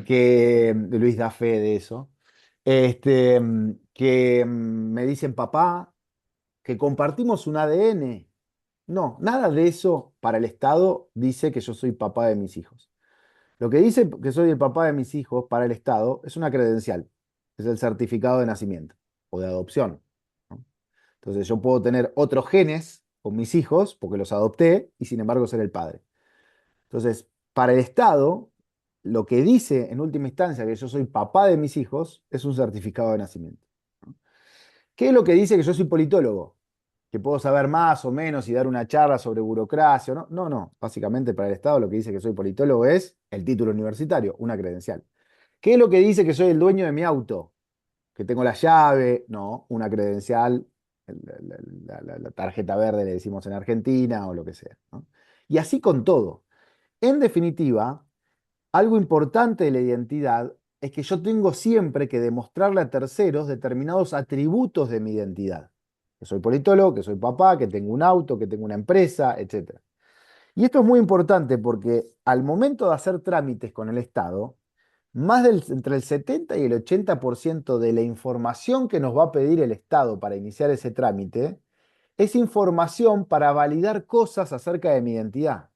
que Luis da fe de eso, que me dicen papá, que compartimos un ADN. No, nada de eso para el Estado dice que yo soy papá de mis hijos. Lo que dice que soy el papá de mis hijos para el Estado es una credencial, es el certificado de nacimiento o de adopción, ¿no? Entonces yo puedo tener otros genes con mis hijos porque los adopté y sin embargo ser el padre. Entonces, para el Estado, lo que dice en última instancia que yo soy papá de mis hijos es un certificado de nacimiento, ¿no? ¿Qué es lo que dice que yo soy politólogo? Que puedo saber más o menos y dar una charla sobre burocracia, ¿no? No, no. Básicamente para el Estado lo que dice que soy politólogo es el título universitario, una credencial. ¿Qué es lo que dice que soy el dueño de mi auto? Que tengo la llave, no, una credencial, la tarjeta verde le decimos en Argentina o lo que sea, ¿no? Y así con todo. En definitiva, algo importante de la identidad es que yo tengo siempre que demostrarle a terceros determinados atributos de mi identidad. que soy politólogo, que soy papá, que tengo un auto, que tengo una empresa, etcétera. Y esto es muy importante porque al momento de hacer trámites con el Estado, entre el 70 y el 80% de la información que nos va a pedir el Estado para iniciar ese trámite es información para validar cosas acerca de mi identidad.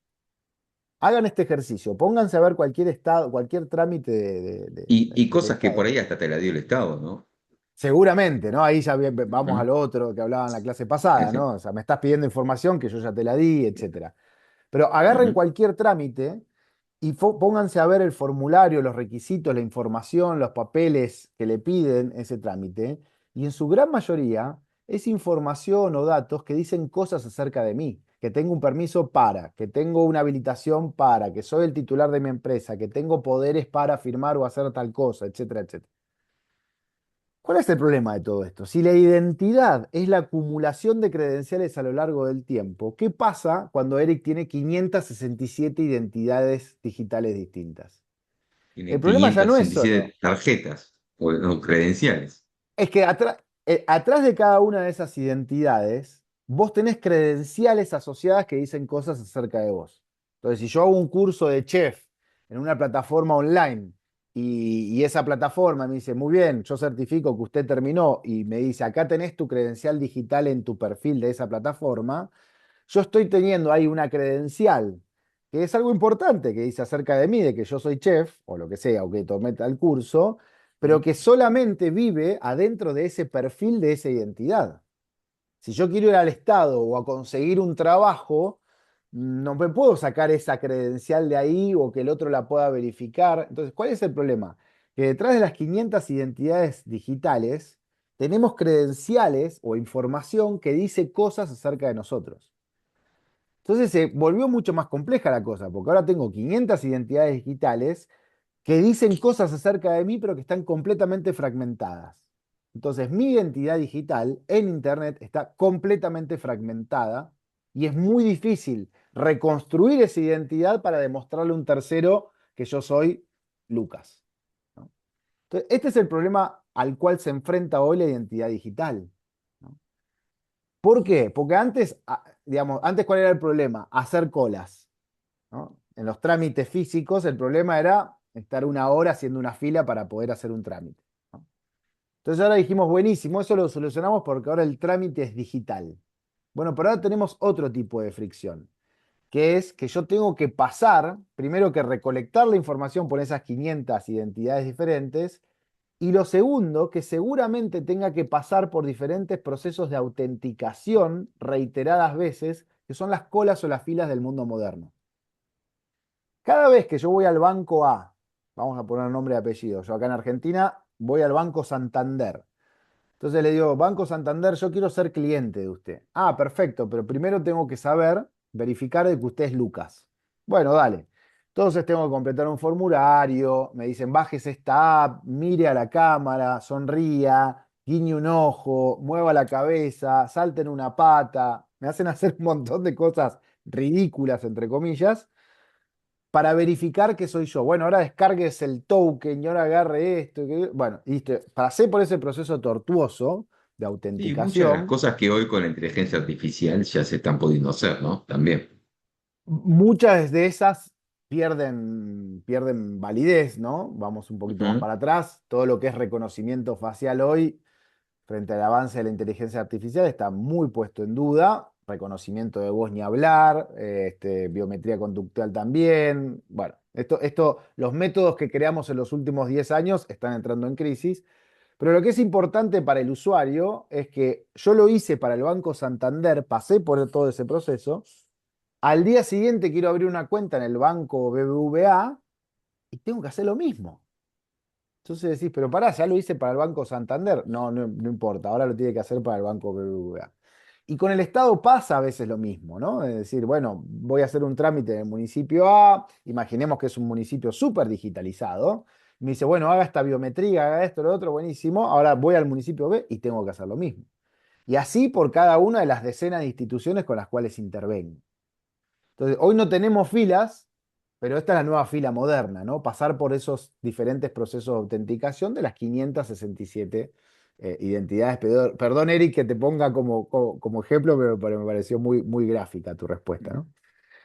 Hagan este ejercicio, pónganse a ver cualquier estado, cualquier trámite Y del cosas que por Estado. ahí hasta te la dio el Estado, ¿no? Seguramente, ¿no? Ahí ya vamos ¿Mm? al otro que hablaba en la clase Sí, pasada, sí. ¿no? O sea, me estás pidiendo información que yo ya te la di, etcétera. Pero agarren Ujú. cualquier trámite y pónganse a ver el formulario, los requisitos, la información, los papeles que le piden ese trámite. Y en su gran mayoría es información o datos que dicen cosas acerca de mí, que tengo un permiso para, que tengo una habilitación para, que soy el titular de mi empresa, que tengo poderes para firmar o hacer tal cosa, etcétera, etcétera. ¿Cuál es el problema de todo esto? Si la identidad es la acumulación de credenciales a lo largo del tiempo, ¿qué pasa cuando Eric tiene 567 identidades digitales distintas? El Tiene problema ya no es 567 solo, tarjetas o credenciales. es que atrás de cada una de esas identidades, vos tenés credenciales asociadas que dicen cosas acerca de vos. Entonces, si yo hago un curso de chef en una plataforma online y esa plataforma me dice, muy bien, yo certifico que usted terminó y me dice, acá tenés tu credencial digital en tu perfil de esa plataforma, yo estoy teniendo ahí una credencial que es algo importante que dice acerca de mí, de que yo soy chef o lo que sea, o que tomé tal curso, pero ¿Mm? que solamente vive adentro de ese perfil de esa identidad. Si yo quiero ir al Estado o a conseguir un trabajo, no me puedo sacar esa credencial de ahí o que el otro la pueda verificar. Entonces, ¿cuál es el problema? Que detrás de las 500 identidades digitales tenemos credenciales o información que dice cosas acerca de nosotros. Entonces se volvió mucho más compleja la cosa, porque ahora tengo 500 identidades digitales que dicen cosas acerca de mí, pero que están completamente fragmentadas. Entonces, mi identidad digital en Internet está completamente fragmentada y es muy difícil reconstruir esa identidad para demostrarle a un tercero que yo soy Lucas, ¿no? Entonces, este es el problema al cual se enfrenta hoy la identidad digital, ¿no? ¿Por qué? Porque antes, digamos, antes ¿cuál era el problema? Hacer colas, ¿no? En los trámites físicos el problema era estar una hora haciendo una fila para poder hacer un trámite, ¿no? Entonces ahora dijimos, buenísimo, eso lo solucionamos porque ahora el trámite es digital. Bueno, pero ahora tenemos otro tipo de fricción, que es que yo tengo que pasar, primero que recolectar la información por esas 500 identidades diferentes, y lo segundo, que seguramente tenga que pasar por diferentes procesos de autenticación reiteradas veces, que son las colas o las filas del mundo moderno. Cada vez que yo voy al banco A, vamos a poner nombre y apellido, yo acá en Argentina voy al Banco Santander. Entonces le digo, Banco Santander, yo quiero ser cliente de usted. Ah, perfecto, pero primero tengo que saber, verificar de que usted es Lucas. Bueno, dale. Entonces tengo que completar un formulario, me dicen, bájese esta app, mire a la cámara, sonría, guiñe un ojo, mueva la cabeza, salte en una pata. Me hacen hacer un montón de cosas ridículas, entre comillas, para verificar que soy yo. Bueno, ahora descargues el token y ahora agarre esto. Bueno, listo. Pasé por ese proceso tortuoso de Sí, muchas de las autenticación. cosas que hoy con la inteligencia artificial ya se están pudiendo hacer, ¿no? También. Muchas de esas pierden validez, ¿no? Vamos un poquito más Ujú. para atrás. Todo lo que es reconocimiento facial hoy, frente al avance de la inteligencia artificial, está muy puesto en duda. Reconocimiento de voz ni hablar, biometría conductual también. Bueno, los métodos que creamos en los últimos 10 años están entrando en crisis. Pero lo que es importante para el usuario es que yo lo hice para el Banco Santander, pasé por todo ese proceso. Al día siguiente quiero abrir una cuenta en el banco BBVA y tengo que hacer lo mismo. Entonces decís, pero pará, ya lo hice para el Banco Santander. No, no, no importa, ahora lo tiene que hacer para el Banco BBVA. Y con el Estado pasa a veces lo mismo, ¿no? Es decir, bueno, voy a hacer un trámite en el municipio A, imaginemos que es un municipio súper digitalizado. Me dice, bueno, haga esta biometría, haga esto, lo otro, buenísimo. Ahora voy al municipio B y tengo que hacer lo mismo. Y así por cada una de las decenas de instituciones con las cuales intervengo. Entonces, hoy no tenemos filas, pero esta es la nueva fila moderna, ¿no? Pasar por esos diferentes procesos de autenticación de las 567 identidades. Perdón, Eric, que te ponga como ejemplo, pero me pareció muy gráfica tu respuesta, ¿no?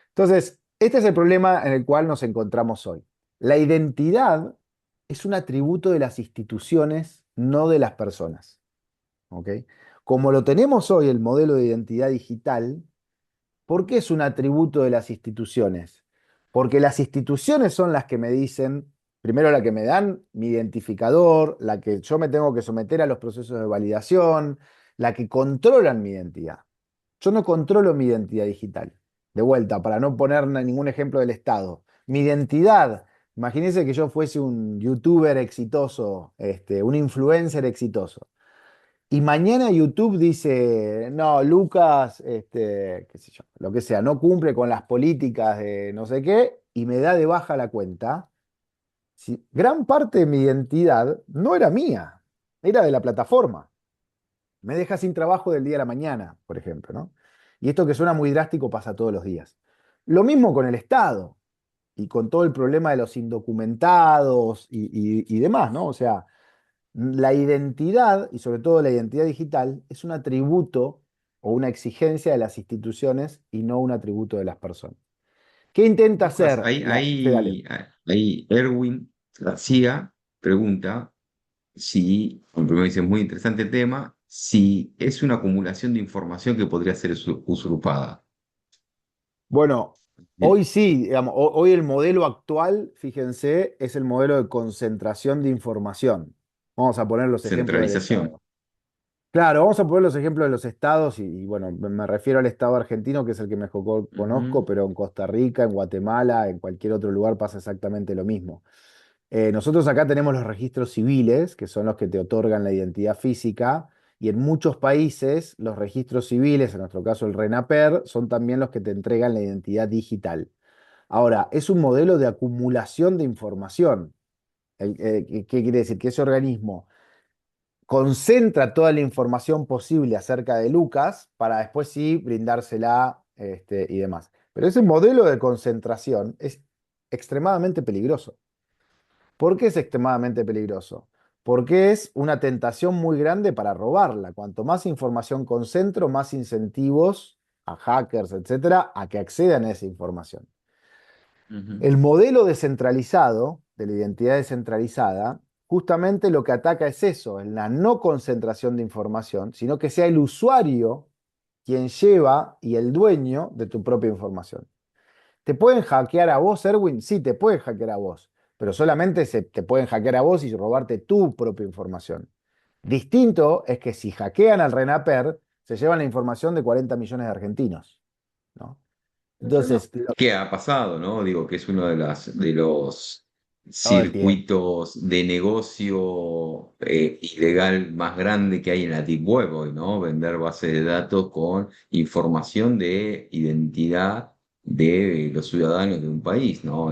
Entonces, este es el problema en el cual nos encontramos hoy. La identidad es un atributo de las instituciones, no de las personas. ¿Ok? Como lo tenemos hoy, el modelo de identidad digital, ¿por qué es un atributo de las instituciones? Porque las instituciones son las que me dicen, primero la que me dan mi identificador, la que yo me tengo que someter a los procesos de validación, la que controlan mi identidad. Yo no controlo mi identidad digital. De vuelta, para no poner ningún ejemplo del Estado. Mi identidad, imagínense que yo fuese un youtuber exitoso, un influencer exitoso. Y mañana YouTube dice, no, Lucas, qué sé yo, lo que sea, no cumple con las políticas de no sé qué, y me da de baja la cuenta. Gran parte de mi identidad no era mía, era de la plataforma. Me deja sin trabajo del día a la mañana, por ejemplo, ¿no? Y esto que suena muy drástico pasa todos los días. Lo mismo con el Estado y con todo el problema de los indocumentados y demás, ¿no? O sea, la identidad, y sobre todo la identidad digital, es un atributo o una exigencia de las instituciones y no un atributo de las personas. ¿Qué intenta Lucas, hacer Sí, dale. ahí Erwin García pregunta si, bueno, primero dice, muy interesante el tema, si es una acumulación de información que podría ser usurpada. Bueno, Bien. hoy sí, digamos, hoy el modelo actual, fíjense, es el modelo de concentración de información. Vamos a poner los ejemplos del Centralización. Estado. Claro, vamos a poner los ejemplos de los estados bueno, me refiero al Estado argentino, que es el que mejor conozco, Ujú, pero en Costa Rica, en Guatemala, en cualquier otro lugar pasa exactamente lo mismo. Nosotros acá tenemos los registros civiles, que son los que te otorgan la identidad física, y en muchos países los registros civiles, en nuestro caso el RENAPER, son también los que te entregan la identidad digital. Ahora, es un modelo de acumulación de información. ¿Qué quiere decir? Que ese organismo concentra toda la información posible acerca de Lucas para después sí brindársela y demás. Pero ese modelo de concentración es extremadamente peligroso. ¿Por qué es extremadamente peligroso? Porque es una tentación muy grande para robarla. Cuanto más información concentro, más incentivos a hackers, etcétera, a que accedan a esa información. ujú. El modelo descentralizado, de la identidad descentralizada, justamente lo que ataca es eso, es la no concentración de información, sino que sea el usuario quien lleva y el dueño de tu propia información. ¿Te pueden hackear a vos, Erwin? Sí, te pueden hackear a vos, pero solamente te pueden hackear a vos y robarte tu propia información. Distinto es que si hackean al RENAPER, se llevan la información de 40 millones de argentinos, ¿no? Entonces, ¿Qué ha pasado, no? Digo que es uno de los todo el tiempo. circuitos de negocio ilegal más grande que hay en la Deep Web hoy, ¿no? Vender bases de datos con información de identidad de los ciudadanos de un país, ¿no?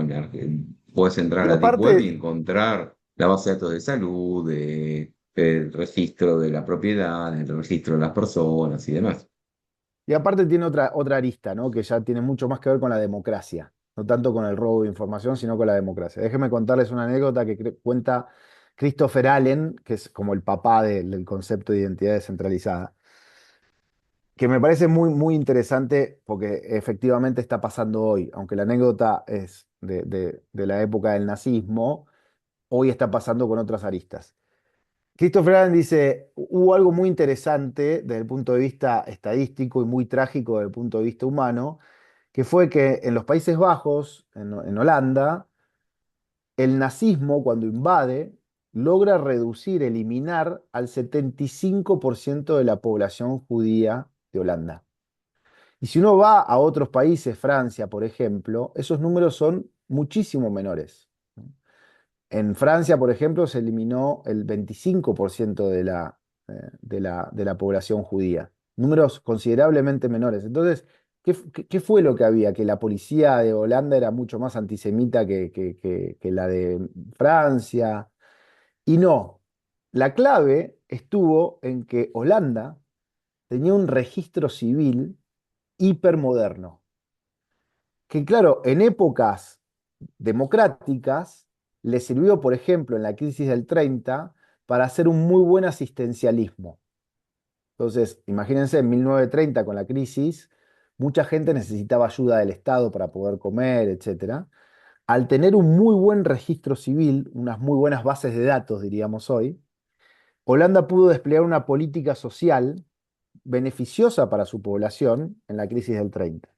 Puedes entrar a Y la Deep Web y aparte, encontrar la base de datos de salud, el registro de la propiedad, el registro de las personas y demás. Y aparte tiene otra arista, ¿no? Que ya tiene mucho más que ver con la democracia. No tanto con el robo de información, sino con la democracia. Déjenme contarles una anécdota que cuenta Christopher Allen, que es como el papá del concepto de identidad descentralizada, que me parece muy interesante porque efectivamente está pasando hoy. Aunque la anécdota es de la época del nazismo, hoy está pasando con otras aristas. Christopher Allen dice, hubo algo muy interesante desde el punto de vista estadístico y muy trágico desde el punto de vista humano, que fue que en los Países Bajos, en Holanda, el nazismo cuando invade logra reducir, eliminar al 75% de la población judía de Holanda. Y si uno va a otros países, Francia, por ejemplo, esos números son muchísimo menores. En Francia, por ejemplo, se eliminó el 25% de la población judía. Números considerablemente menores. Entonces, ¿qué fue lo que había? Que la policía de Holanda era mucho más antisemita que la de Francia. Y no, la clave estuvo en que Holanda tenía un registro civil hipermoderno que claro, en épocas democráticas le sirvió, por ejemplo, en la crisis del 30 para hacer un muy buen asistencialismo. Entonces, imagínense, en 1930 con la crisis, mucha gente necesitaba ayuda del Estado para poder comer, etcétera. Al tener un muy buen registro civil, unas muy buenas bases de datos, diríamos hoy, Holanda pudo desplegar una política social beneficiosa para su población en la crisis del 30.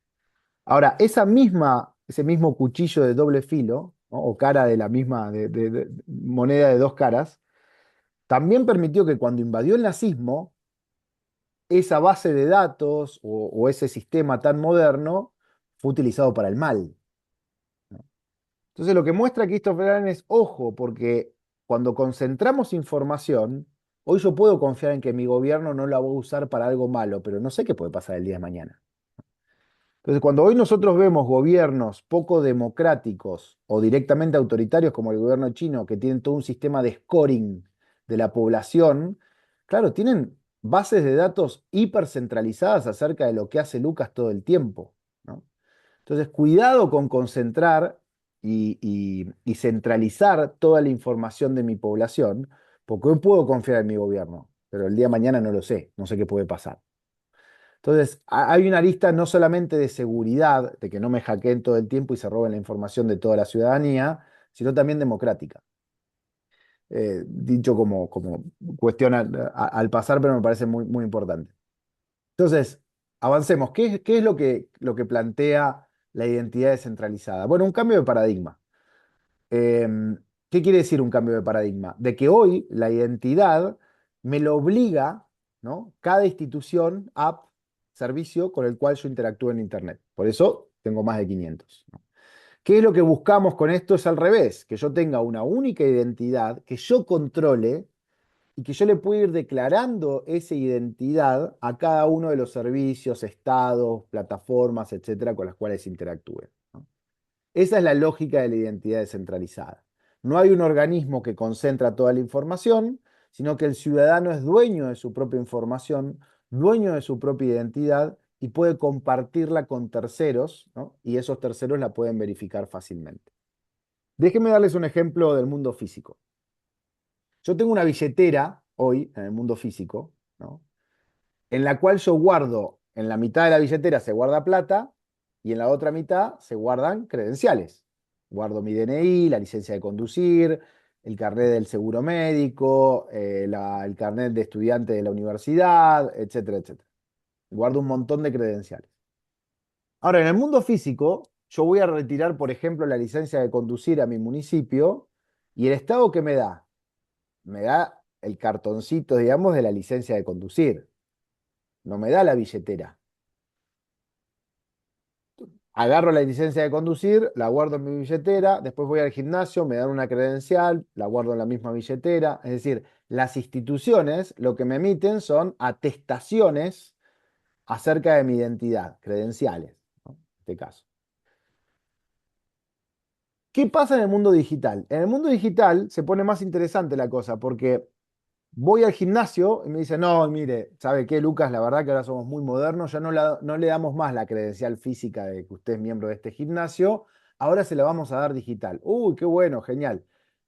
Ahora, ese mismo cuchillo de doble filo, ¿no? O cara de la misma moneda de dos caras, también permitió que cuando invadió el nazismo, esa base de datos o ese sistema tan moderno fue utilizado para el mal. Entonces, lo que muestra Christopher Allen es, ojo, porque cuando concentramos información, hoy yo puedo confiar en que mi gobierno no la va a usar para algo malo, pero no sé qué puede pasar el día de mañana. Entonces, cuando hoy nosotros vemos gobiernos poco democráticos o directamente autoritarios como el gobierno chino, que tienen todo un sistema de scoring de la población, claro, tienen bases de datos hipercentralizadas acerca de lo que hace Lucas todo el tiempo, ¿no? Entonces, cuidado con concentrar y centralizar toda la información de mi población, porque hoy puedo confiar en mi gobierno, pero el día de mañana no lo sé, no sé qué puede pasar. Entonces, hay una lista no solamente de seguridad, de que no me hackeen todo el tiempo y se roben la información de toda la ciudadanía, sino también democrática. Dicho como cuestión al pasar, pero me parece muy, muy importante. Entonces, avancemos. ¿Qué es lo que plantea la identidad descentralizada? Bueno, un cambio de paradigma. Em, ¿Qué quiere decir un cambio de paradigma? De que hoy la identidad me lo obliga, ¿no? Cada institución, app, servicio con el cual yo interactúo en Internet. Por eso tengo más de 500, ¿no? ¿Qué es lo que buscamos con esto? Es al revés, que yo tenga una única identidad, que yo controle y que yo le pueda ir declarando esa identidad a cada uno de los servicios, estados, plataformas, etcétera, con las cuales interactúe, ¿no? Esa es la lógica de la identidad descentralizada. No hay un organismo que concentra toda la información, sino que el ciudadano es dueño de su propia información, dueño de su propia identidad y puede compartirla con terceros, ¿no? Y esos terceros la pueden verificar fácilmente. Déjenme darles un ejemplo del mundo físico. Yo tengo una billetera hoy en el mundo físico, ¿no? En la cual yo guardo, en la mitad de la billetera se guarda plata y en la otra mitad se guardan credenciales. Guardo mi DNI, la licencia de conducir, el carnet del seguro médico, el carnet de estudiante de la universidad, etcétera, etcétera. Guardo un montón de credenciales. Ahora, en el mundo físico, yo voy a retirar, por ejemplo, la licencia de conducir a mi municipio y el estado que me da el cartoncito, digamos, de la licencia de conducir. No me da la billetera. Agarro la licencia de conducir, la guardo en mi billetera, después voy al gimnasio, me dan una credencial, la guardo en la misma billetera. Es decir, las instituciones lo que me emiten son atestaciones acerca de mi identidad, credenciales, ¿no? En este caso. ¿Qué pasa en el mundo digital? En el mundo digital se pone más interesante la cosa porque voy al gimnasio y me dicen, no, mire, ¿sabe qué, Lucas? La verdad que ahora somos muy modernos, ya no le damos más la credencial física de que usted es miembro de este gimnasio, ahora se la vamos a dar digital. Uy, qué bueno, genial.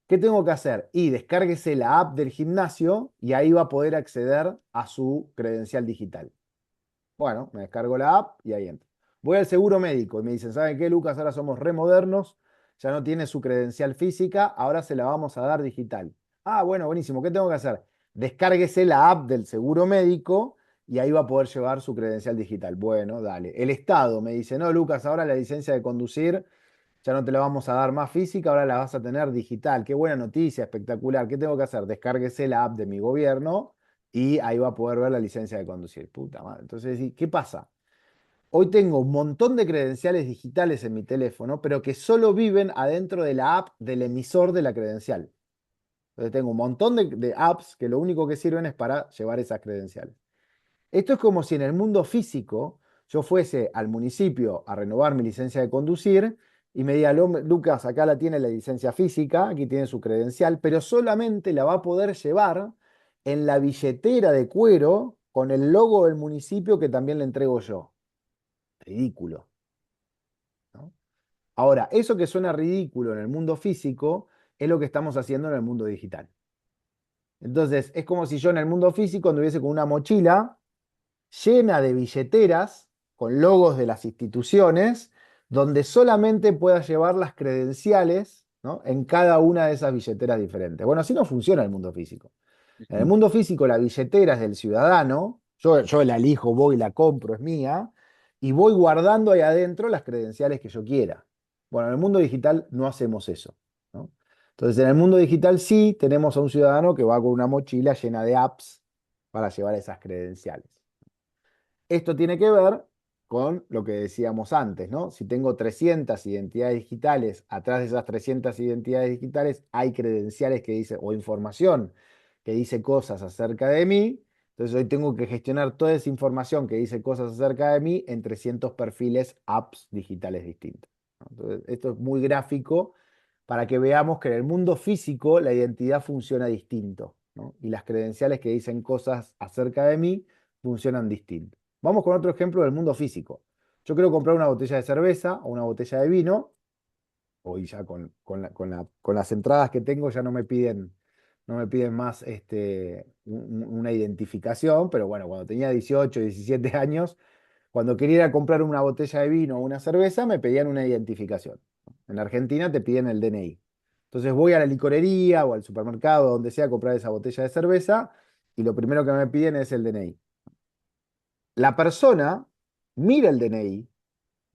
¿Qué tengo que hacer? Y descárguese la app del gimnasio y ahí va a poder acceder a su credencial digital. Bueno, me descargo la app y ahí entro. Voy al seguro médico y me dicen, ¿saben qué, Lucas? Ahora somos remodernos, ya no tiene su credencial física, ahora se la vamos a dar digital. Ah, bueno, buenísimo. ¿Qué tengo que hacer? Descárguese la app del seguro médico y ahí va a poder llevar su credencial digital. Bueno, dale. El Estado me dice, no, Lucas, ahora la licencia de conducir ya no te la vamos a dar más física, ahora la vas a tener digital. Qué buena noticia, espectacular. ¿Qué tengo que hacer? Descárguese la app de mi gobierno y ahí va a poder ver la licencia de conducir. Puta madre. Entonces, ¿qué pasa? Hoy tengo un montón de credenciales digitales en mi teléfono, pero que solo viven adentro de la app del emisor de la credencial. Entonces tengo un montón de apps que lo único que sirven es para llevar esas credenciales. Esto es como si en el mundo físico yo fuese al municipio a renovar mi licencia de conducir y me diga, Lucas, acá la tiene la licencia física, aquí tiene su credencial, pero solamente la va a poder llevar en la billetera de cuero con el logo del municipio que también le entrego yo. Ridículo, ¿no? Ahora, eso que suena ridículo en el mundo físico es lo que estamos haciendo en el mundo digital. Entonces, es como si yo en el mundo físico anduviese con una mochila llena de billeteras con logos de las instituciones, donde solamente pueda llevar las credenciales, ¿no? En cada una de esas billeteras diferentes. Bueno, así no funciona el mundo físico. En el Ujú. mundo físico la billetera es del ciudadano, yo la elijo, voy, la compro, es mía, y voy guardando ahí adentro las credenciales que yo quiera. Bueno, en el mundo digital no hacemos eso, ¿no? Entonces, en el mundo digital sí tenemos a un ciudadano que va con una mochila llena de apps para llevar esas credenciales. Esto tiene que ver con lo que decíamos antes, ¿no? Si tengo 300 identidades digitales, atrás de esas 300 identidades digitales hay credenciales que dicen, o información que dice cosas acerca de mí. Entonces hoy tengo que gestionar toda esa información que dice cosas acerca de mí en 300 perfiles, apps digitales distintos, ¿no? Entonces, esto es muy gráfico para que veamos que en el mundo físico la identidad funciona distinto, ¿no? Y las credenciales que dicen cosas acerca de mí funcionan distinto. Vamos con otro ejemplo del mundo físico. Yo quiero comprar una botella de cerveza o una botella de vino. Hoy ya con las entradas que tengo ya no me piden más una identificación, pero bueno, cuando tenía 18, 17 años, cuando quería ir a comprar una botella de vino o una cerveza, me pedían una identificación. En Argentina te piden el DNI. Entonces voy a la licorería o al supermercado, donde sea, a comprar esa botella de cerveza y lo primero que me piden es el DNI. La persona mira el DNI,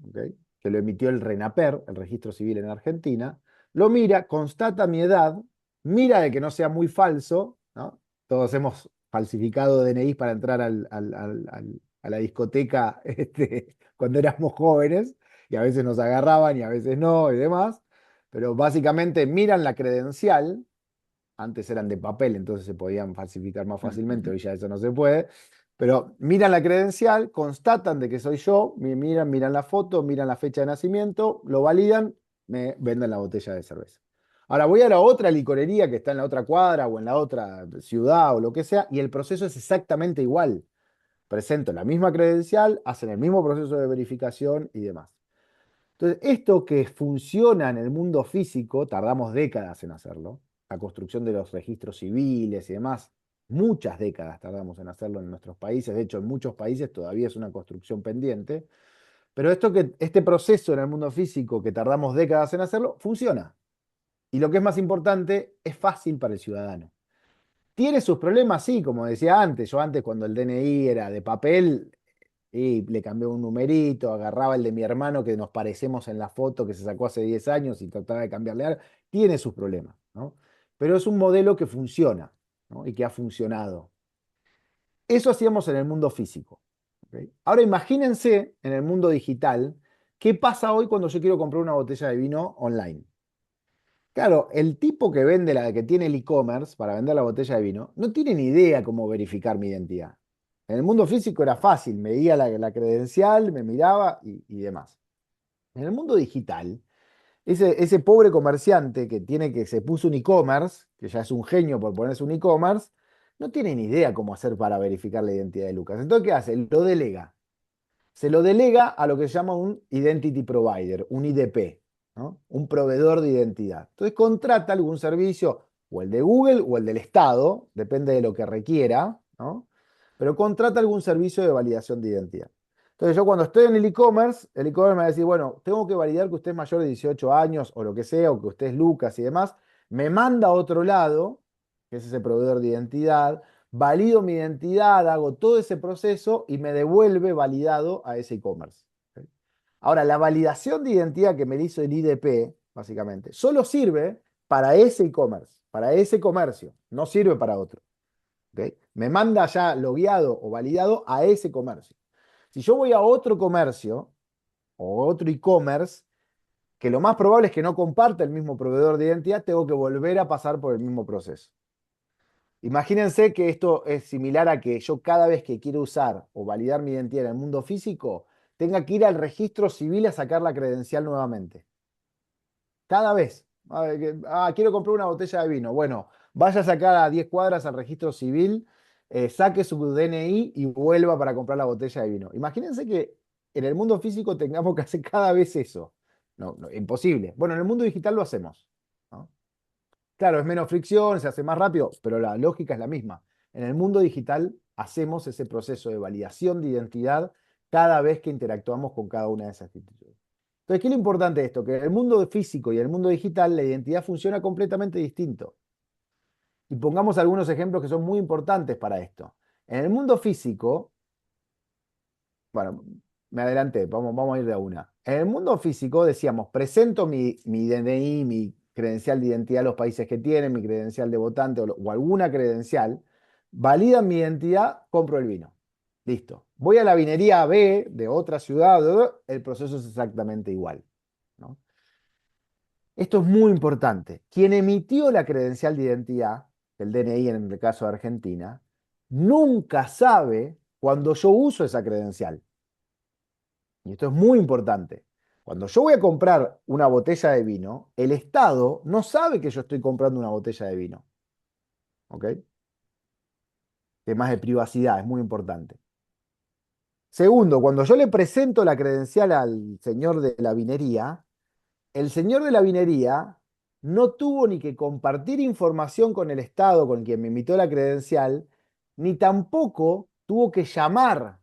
¿ok? Que lo emitió el RENAPER, el Registro Civil en Argentina, lo mira, constata mi edad, mira de que no sea muy falso, ¿no? Todos hemos falsificado DNIs para entrar a la discoteca cuando éramos jóvenes, y a veces nos agarraban y a veces no y demás, pero básicamente miran la credencial. Antes eran de papel, entonces se podían falsificar más fácilmente, hoy ya eso no se puede. Pero miran la credencial, constatan de que soy yo, miran la foto, miran la fecha de nacimiento, lo validan, me venden la botella de cerveza. Ahora voy a la otra licorería que está en la otra cuadra o en la otra ciudad o lo que sea, y el proceso es exactamente igual. Presento la misma credencial, hacen el mismo proceso de verificación y demás. Entonces, esto que funciona en el mundo físico, tardamos décadas en hacerlo, la construcción de los registros civiles y demás, muchas décadas tardamos en hacerlo en nuestros países, de hecho en muchos países todavía es una construcción pendiente, pero este proceso en el mundo físico que tardamos décadas en hacerlo, funciona. Y lo que es más importante, es fácil para el ciudadano. ¿Tiene sus problemas? Sí, como decía antes. Yo antes, cuando el DNI era de papel, y le cambié un numerito, agarraba el de mi hermano que nos parecemos en la foto que se sacó hace 10 años y trataba de cambiarle algo. Tiene sus problemas, ¿no? Pero es un modelo que funciona, ¿no? Y que ha funcionado. Eso hacíamos en el mundo físico, ¿ok? Ahora imagínense en el mundo digital, ¿qué pasa hoy cuando yo quiero comprar una botella de vino online? Claro, el tipo que vende que tiene el e-commerce para vender la botella de vino, no tiene ni idea cómo verificar mi identidad. En el mundo físico era fácil, me veía la credencial, me miraba y demás. En el mundo digital, ese pobre comerciante que se puso un e-commerce, que ya es un genio por ponerse un e-commerce, no tiene ni idea cómo hacer para verificar la identidad de Lucas. Entonces, ¿qué hace? Lo delega. Se lo delega a lo que se llama un Identity Provider, un IDP, ¿no? Un proveedor de identidad. Entonces contrata algún servicio, o el de Google o el del Estado, depende de lo que requiera, ¿no? Pero contrata algún servicio de validación de identidad. Entonces yo cuando estoy en el e-commerce me va a decir, bueno, tengo que validar que usted es mayor de 18 años o lo que sea, o que usted es Lucas y demás. Me manda a otro lado, que es ese proveedor de identidad, valido mi identidad, hago todo ese proceso y me devuelve validado a ese e-commerce. ¿Ok? Ahora, la validación de identidad que me hizo el IDP, básicamente, solo sirve para ese e-commerce, para ese comercio, no sirve para otro. ¿Ok? Me manda ya logueado o validado a ese comercio. Si yo voy a otro comercio o otro e-commerce, que lo más probable es que no comparta el mismo proveedor de identidad, tengo que volver a pasar por el mismo proceso. Imagínense que esto es similar a que yo cada vez que quiero usar o validar mi identidad en el mundo físico, tenga que ir al registro civil a sacar la credencial nuevamente. Cada vez. Quiero comprar una botella de vino. Bueno, vaya a sacar a 10 cuadras al registro civil, saque su DNI y vuelva para comprar la botella de vino. Imagínense que en el mundo físico tengamos que hacer cada vez eso. No, no, imposible. Bueno, en el mundo digital lo hacemos, ¿no? Claro, es menos fricción, se hace más rápido, pero la lógica es la misma. En el mundo digital hacemos ese proceso de validación de identidad cada vez que interactuamos con cada una de esas instituciones. Entonces, ¿qué es lo importante de esto? Que en el mundo físico y en el mundo digital la identidad funciona completamente distinto. Y pongamos algunos ejemplos que son muy importantes para esto. En el mundo físico, bueno, me adelanté, vamos a ir de a una. En el mundo físico decíamos, presento mi DNI, mi credencial de identidad a los países que tienen, mi credencial de votante o alguna credencial, validan mi identidad, compro el vino. Listo. Voy a la vinería B de otra ciudad, el proceso es exactamente igual, ¿no? Esto es muy importante. Quien emitió la credencial de identidad, el DNI en el caso de Argentina, nunca sabe cuando yo uso esa credencial. Y esto es muy importante. Cuando yo voy a comprar una botella de vino, el Estado no sabe que yo estoy comprando una botella de vino. ¿Ok? Temas de privacidad, es muy importante. Segundo, cuando yo le presento la credencial al señor de la vinería, el señor de la vinería no tuvo ni que compartir información con el Estado, con quien me emitió la credencial, ni tampoco tuvo que llamar.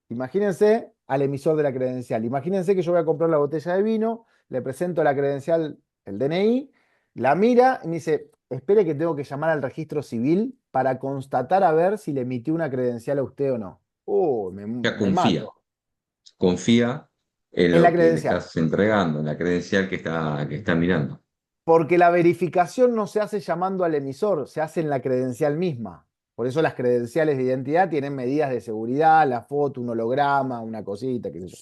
Imagínense al emisor de la credencial. Imagínense que yo voy a comprar la botella de vino, le presento la credencial, el DNI, la mira y me dice, espere que tengo que llamar al registro civil para constatar a ver si le emitió una credencial a usted o no. Ya Me confía, mato. confía en En la lo que le credencial. estás entregando, en la credencial que está mirando. Porque la verificación no se hace llamando al emisor, se hace en la credencial misma. Por eso las credenciales de identidad tienen medidas de seguridad, la foto, un holograma, una cosita, qué sé yo.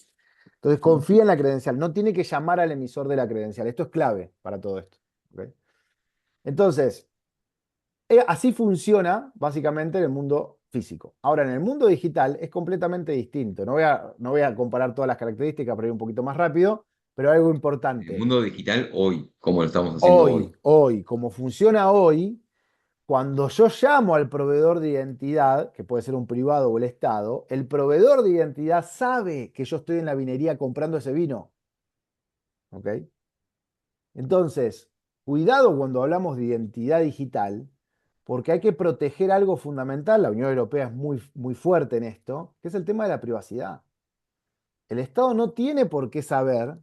Entonces confía en la credencial, no tiene que llamar al emisor de la credencial. Esto es clave para todo esto. ¿Ok? Entonces, así funciona básicamente en el mundo físico. Ahora, en el mundo digital es completamente distinto. No voy a comparar todas las características para ir un poquito más rápido, pero algo El importante. mundo digital hoy, como lo estamos haciendo hoy. Como funciona hoy, cuando yo llamo al proveedor de identidad, que puede ser un privado o el Estado, el proveedor de identidad sabe que yo estoy en la vinería comprando ese vino. ¿Ok? Entonces, cuidado cuando hablamos de identidad digital, porque hay que proteger algo fundamental. La Unión Europea es muy fuerte en esto, que es el tema de la privacidad. El Estado no tiene por qué saber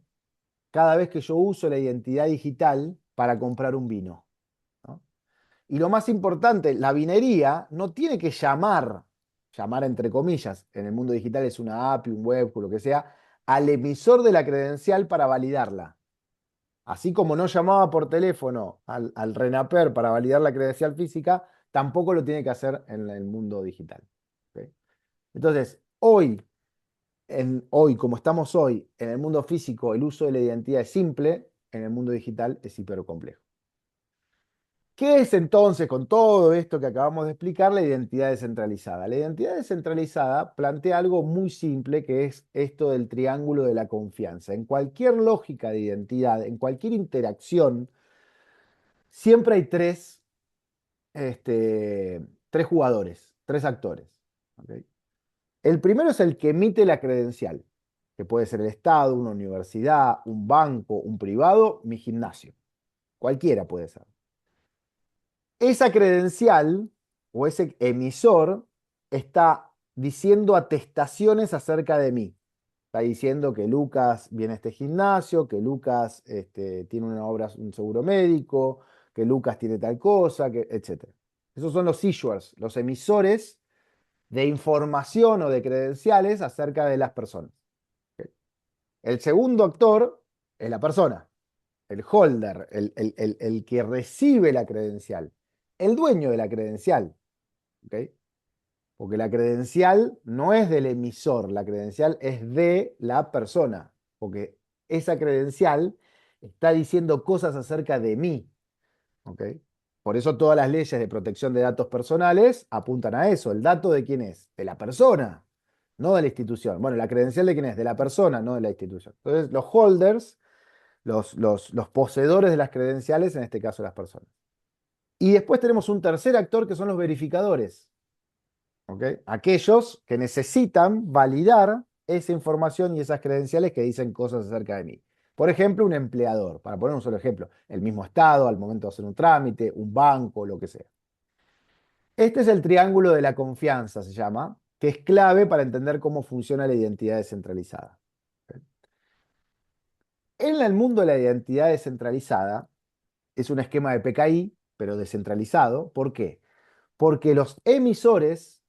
cada vez que yo uso la identidad digital para comprar un vino, ¿no? Y lo más importante, la vinería no tiene que llamar entre comillas, en el mundo digital es una API, un web, lo que sea, al emisor de la credencial para validarla. Así como no llamaba por teléfono al RENAPER para validar la credencial física, tampoco lo tiene que hacer en el mundo digital. ¿Ok? Entonces, hoy, como estamos hoy, en el mundo físico, el uso de la identidad es simple, en el mundo digital es hipercomplejo. ¿Qué es entonces, con todo esto que acabamos de explicar, la identidad descentralizada? La identidad descentralizada plantea algo muy simple, que es esto del triángulo de la confianza. En cualquier lógica de identidad, en cualquier interacción, siempre hay tres jugadores, tres actores. ¿Ok? El primero es el que emite la credencial, que puede ser el Estado, una universidad, un banco, un privado, mi gimnasio. Cualquiera puede ser. Esa credencial o ese emisor está diciendo atestaciones acerca de mí. Está diciendo que Lucas viene a este gimnasio, que Lucas tiene una obra, un seguro médico, que Lucas tiene tal cosa, etc. Esos son los issuers, los emisores de información o de credenciales acerca de las personas. ¿Ok? El segundo actor es la persona, el holder, el que recibe la credencial, el dueño de la credencial. ¿Ok? Porque la credencial no es del emisor, la credencial es de la persona, porque esa credencial está diciendo cosas acerca de mí. ¿Ok? Por eso todas las leyes de protección de datos personales apuntan a eso. ¿El dato de quién es? De la persona, no de la institución. Bueno, la credencial de quién es? De la persona, no de la institución. Entonces, los holders, los poseedores de las credenciales, en este caso las personas. Y después tenemos un tercer actor que son los verificadores. ¿Ok? Aquellos que necesitan validar esa información y esas credenciales que dicen cosas acerca de mí. Por ejemplo, un empleador, para poner un solo ejemplo, el mismo Estado al momento de hacer un trámite, un banco, lo que sea. Este es el triángulo de la confianza, se llama, que es clave para entender cómo funciona la identidad descentralizada. En el mundo de la identidad descentralizada, es un esquema de PKI, pero descentralizado. ¿Por qué? Porque los emisores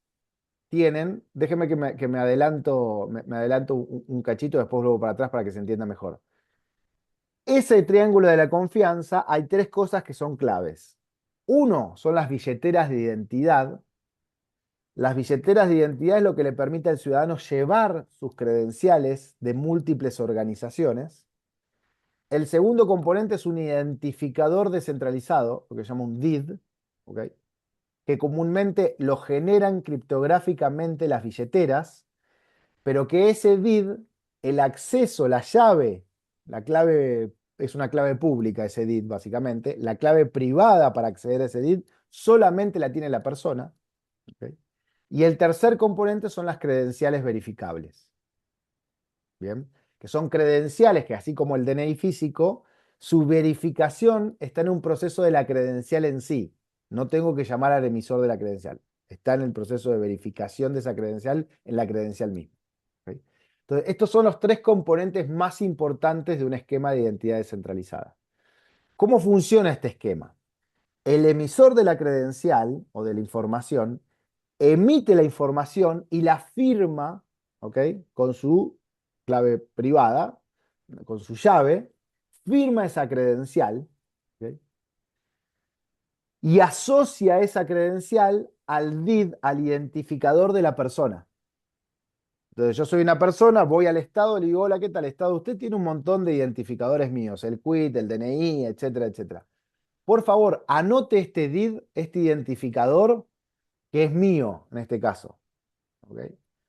tienen, déjeme que me adelanto, me adelanto un cachito, después luego para atrás para que se entienda mejor. Ese triángulo de la confianza, hay tres cosas que son claves. Uno, son las billeteras de identidad. Las billeteras de identidad es lo que le permite al ciudadano llevar sus credenciales de múltiples organizaciones. El segundo componente es un identificador descentralizado, lo que se llama un DID, ¿ok? Que comúnmente lo generan criptográficamente las billeteras, pero que ese DID, el acceso, la llave, la clave es una clave pública ese DID básicamente, la clave privada para acceder a ese DID solamente la tiene la persona, ¿ok? Y el tercer componente son las credenciales verificables. Bien, que son credenciales que así como el DNI físico, su verificación está en un proceso de la credencial en sí. No tengo que llamar al emisor de la credencial. Está en el proceso de verificación de esa credencial en la credencial misma. ¿Ok? Entonces, estos son los tres componentes más importantes de un esquema de identidad descentralizada. ¿Cómo funciona este esquema? El emisor de la credencial o de la información emite la información y la firma, ¿ok? Con su clave privada, con su llave, firma esa credencial, ¿ok? Y asocia esa credencial al DID, al identificador de la persona. Entonces, yo soy una persona, voy al Estado, le digo, hola, ¿qué tal, Estado? Usted tiene un montón de identificadores míos, el QUIT, el DNI, etcétera, etcétera. Por favor, anote este DID, este identificador, que es mío en este caso. ¿Ok?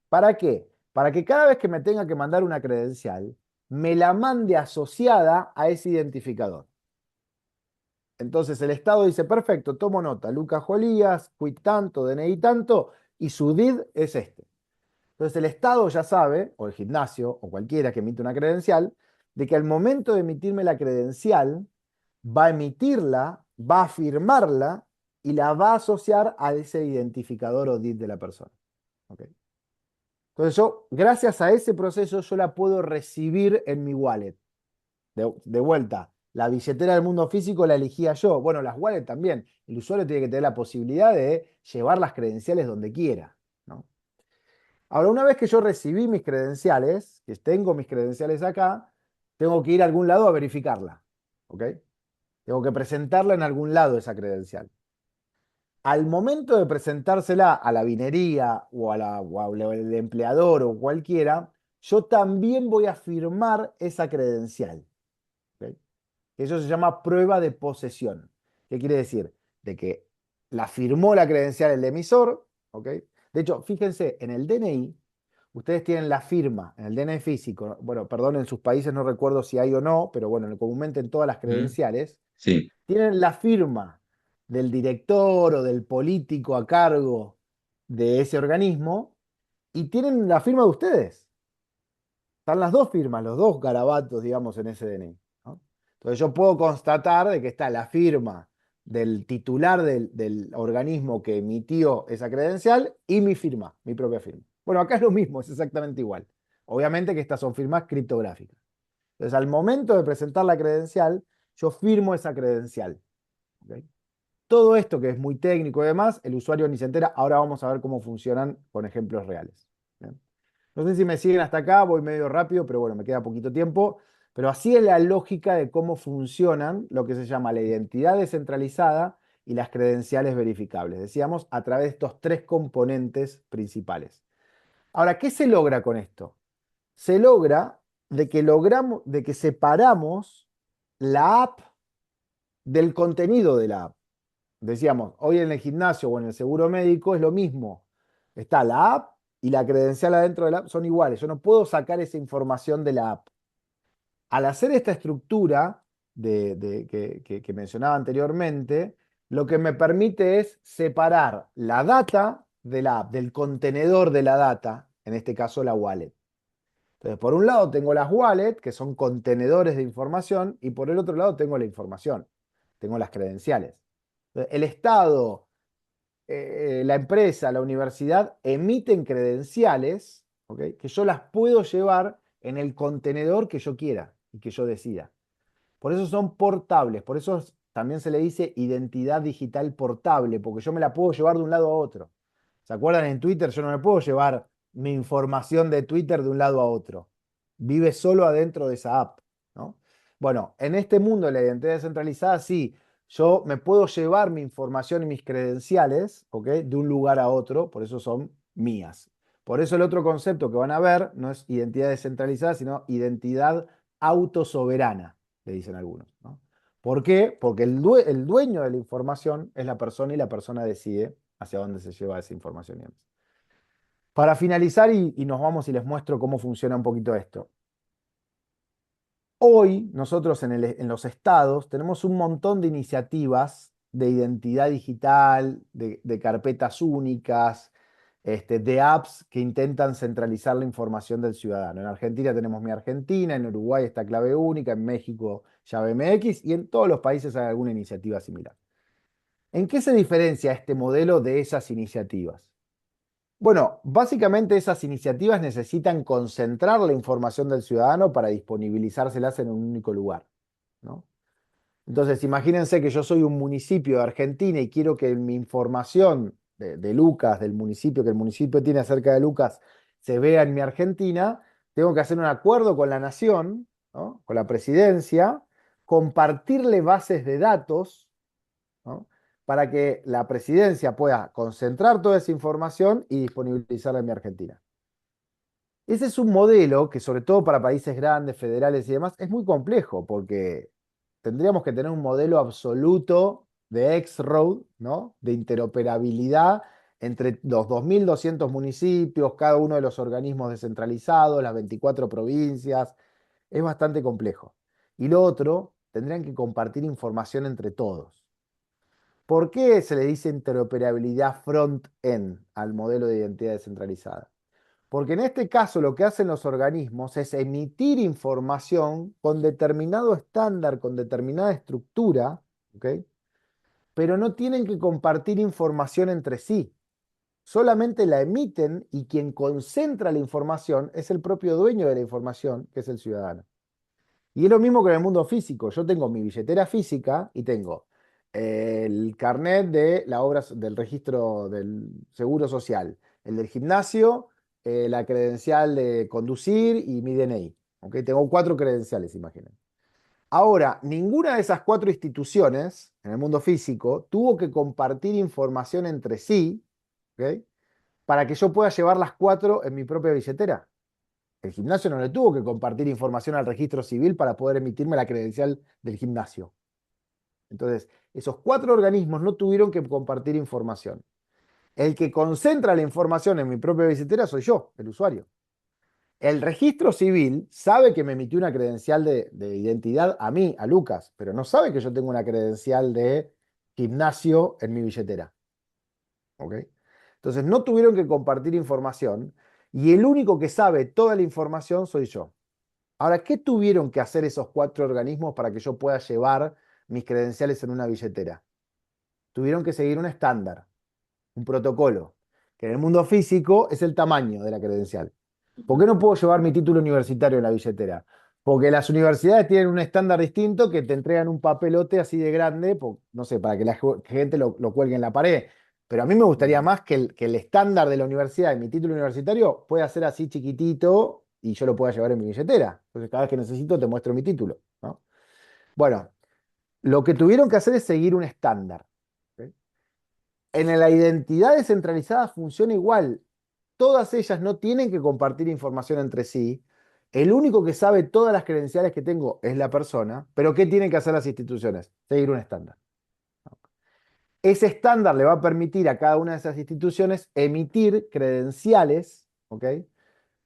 ¿Para qué? Para que cada vez que me tenga que mandar una credencial, me la mande asociada a ese identificador. Entonces el Estado dice, perfecto, tomo nota, Lucas Jolías, quit tanto, DNI tanto, y su DID es este. Entonces el Estado ya sabe, o el gimnasio, o cualquiera que emite una credencial, de que al momento de emitirme la credencial, va a emitirla, va a firmarla y la va a asociar a ese identificador o DID de la persona. ¿Ok? Entonces yo, gracias a ese proceso, yo la puedo recibir en mi wallet. De vuelta, la billetera del mundo físico la elegía yo. Bueno, las wallets también. El usuario tiene que tener la posibilidad de llevar las credenciales donde quiera, ¿no? Ahora, una vez que yo recibí mis credenciales, que tengo mis credenciales acá, tengo que ir a algún lado a verificarla, ¿ok? Tengo que presentarla en algún lado esa credencial. Al momento de presentársela a la vinería o al empleador o cualquiera, yo también voy a firmar esa credencial. ¿Ok? Eso se llama prueba de posesión. ¿Qué quiere decir? De que la firmó la credencial el emisor, ¿ok? De hecho, fíjense, en el DNI, ustedes tienen la firma, en el DNI físico, bueno, perdón, en sus países no recuerdo si hay o no, pero bueno, comúnmente en todas las Ujú. credenciales, Sí. tienen la firma del director o del político a cargo de ese organismo y tienen la firma de ustedes. Están las dos firmas, los dos garabatos, digamos, en ese DNI, ¿no? Entonces yo puedo constatar de que está la firma del titular del organismo que emitió esa credencial y mi firma, mi propia firma. Bueno, acá es lo mismo, es exactamente igual. Obviamente que estas son firmas criptográficas. Entonces, al momento de presentar la credencial, yo firmo esa credencial. ¿Ok? Todo esto que es muy técnico y demás, el usuario ni se entera. Ahora vamos a ver cómo funcionan con ejemplos reales. ¿Bien? No sé si me siguen hasta acá, voy medio rápido, pero bueno, me queda poquito tiempo. Pero así es la lógica de cómo funcionan lo que se llama la identidad descentralizada y las credenciales verificables. Decíamos, a través de estos tres componentes principales. Ahora, ¿qué se logra con esto? Se logra de que separamos la app del contenido de la app. Decíamos, hoy en el gimnasio o en el seguro médico es lo mismo. Está la app y la credencial adentro de la app son iguales. Yo no puedo sacar esa información de la app. Al hacer esta estructura que mencionaba anteriormente, lo que me permite es separar la data de la app, del contenedor de la data, en este caso la wallet. Entonces, por un lado tengo las wallets, que son contenedores de información, y por el otro lado tengo la información, tengo las credenciales. Entonces, el Estado, la empresa, la universidad emiten credenciales, ¿ok? Que yo las puedo llevar en el contenedor que yo quiera y que yo decida. Por eso son portables, por eso también se le dice identidad digital portable, porque yo me la puedo llevar de un lado a otro. ¿Se acuerdan en Twitter? Yo no me puedo llevar mi información de Twitter de un lado a otro. Vive solo adentro de esa app, ¿no? Bueno, en este mundo de la identidad descentralizada, sí, yo me puedo llevar mi información y mis credenciales, ¿ok? De un lugar a otro, por eso son mías. Por eso el otro concepto que van a ver no es identidad descentralizada, sino identidad autosoberana, le dicen algunos, ¿no? ¿Por qué? Porque el dueño de la información es la persona y la persona decide hacia dónde se lleva esa información y demás. Para finalizar, y nos vamos y les muestro cómo funciona un poquito esto. Hoy nosotros en los estados tenemos un montón de iniciativas de identidad digital, de carpetas únicas, de apps que intentan centralizar la información del ciudadano. En Argentina tenemos Mi Argentina, en Uruguay está Clave Única, en México Llave MX y en todos los países hay alguna iniciativa similar. ¿En qué se diferencia este modelo de esas iniciativas? Bueno, básicamente esas iniciativas necesitan concentrar la información del ciudadano para disponibilizárselas en un único lugar, ¿no? Entonces, imagínense que yo soy un municipio de Argentina y quiero que mi información de Lucas, del municipio que el municipio tiene acerca de Lucas, se vea en Mi Argentina. Tengo que hacer un acuerdo con la nación, ¿no? Con la presidencia, compartirle bases de datos, ¿no? Para que la presidencia pueda concentrar toda esa información y disponibilizarla en Mi Argentina. Ese es un modelo que, sobre todo para países grandes, federales y demás, es muy complejo porque tendríamos que tener un modelo absoluto de X-Road, ¿no? De interoperabilidad entre los 2.200 municipios, cada uno de los organismos descentralizados, las 24 provincias. Es bastante complejo. Y lo otro, tendrían que compartir información entre todos. ¿Por qué se le dice interoperabilidad front-end al modelo de identidad descentralizada? Porque en este caso lo que hacen los organismos es emitir información con determinado estándar, con determinada estructura, ¿ok? Pero no tienen que compartir información entre sí. Solamente la emiten y quien concentra la información es el propio dueño de la información, que es el ciudadano. Y es lo mismo que en el mundo físico. Yo tengo mi billetera física y tengo el carnet de la obra, del registro del seguro social, el del gimnasio, la credencial de conducir y mi DNI. ¿Ok? Tengo 4 credenciales, imaginen. Ahora, ninguna de esas 4 instituciones en el mundo físico tuvo que compartir información entre sí, ¿ok? Para que yo pueda llevar las 4 en mi propia billetera. El gimnasio no le tuvo que compartir información al registro civil para poder emitirme la credencial del gimnasio. Entonces, esos 4 organismos no tuvieron que compartir información. El que concentra la información en mi propia billetera soy yo, el usuario. El registro civil sabe que me emitió una credencial de identidad a mí, a Lucas, pero no sabe que yo tengo una credencial de gimnasio en mi billetera. ¿Ok? Entonces, no tuvieron que compartir información y el único que sabe toda la información soy yo. Ahora, ¿qué tuvieron que hacer esos 4 organismos para que yo pueda llevar mis credenciales en una billetera? Tuvieron que seguir un estándar, un protocolo, que en el mundo físico es el tamaño de la credencial. ¿Por qué no puedo llevar mi título universitario en la billetera? Porque las universidades tienen un estándar distinto que te entregan un papelote así de grande, no sé, para que la gente lo cuelgue en la pared. Pero a mí me gustaría más que el estándar de la universidad y mi título universitario pueda ser así chiquitito y yo lo pueda llevar en mi billetera. Entonces cada vez que necesito te muestro mi título, ¿no? Bueno, lo que tuvieron que hacer es seguir un estándar. ¿Ok? En la identidad descentralizada funciona igual. Todas ellas no tienen que compartir información entre sí. El único que sabe todas las credenciales que tengo es la persona, pero ¿qué tienen que hacer las instituciones? Seguir un estándar. Ese estándar le va a permitir a cada una de esas instituciones emitir credenciales, ¿ok?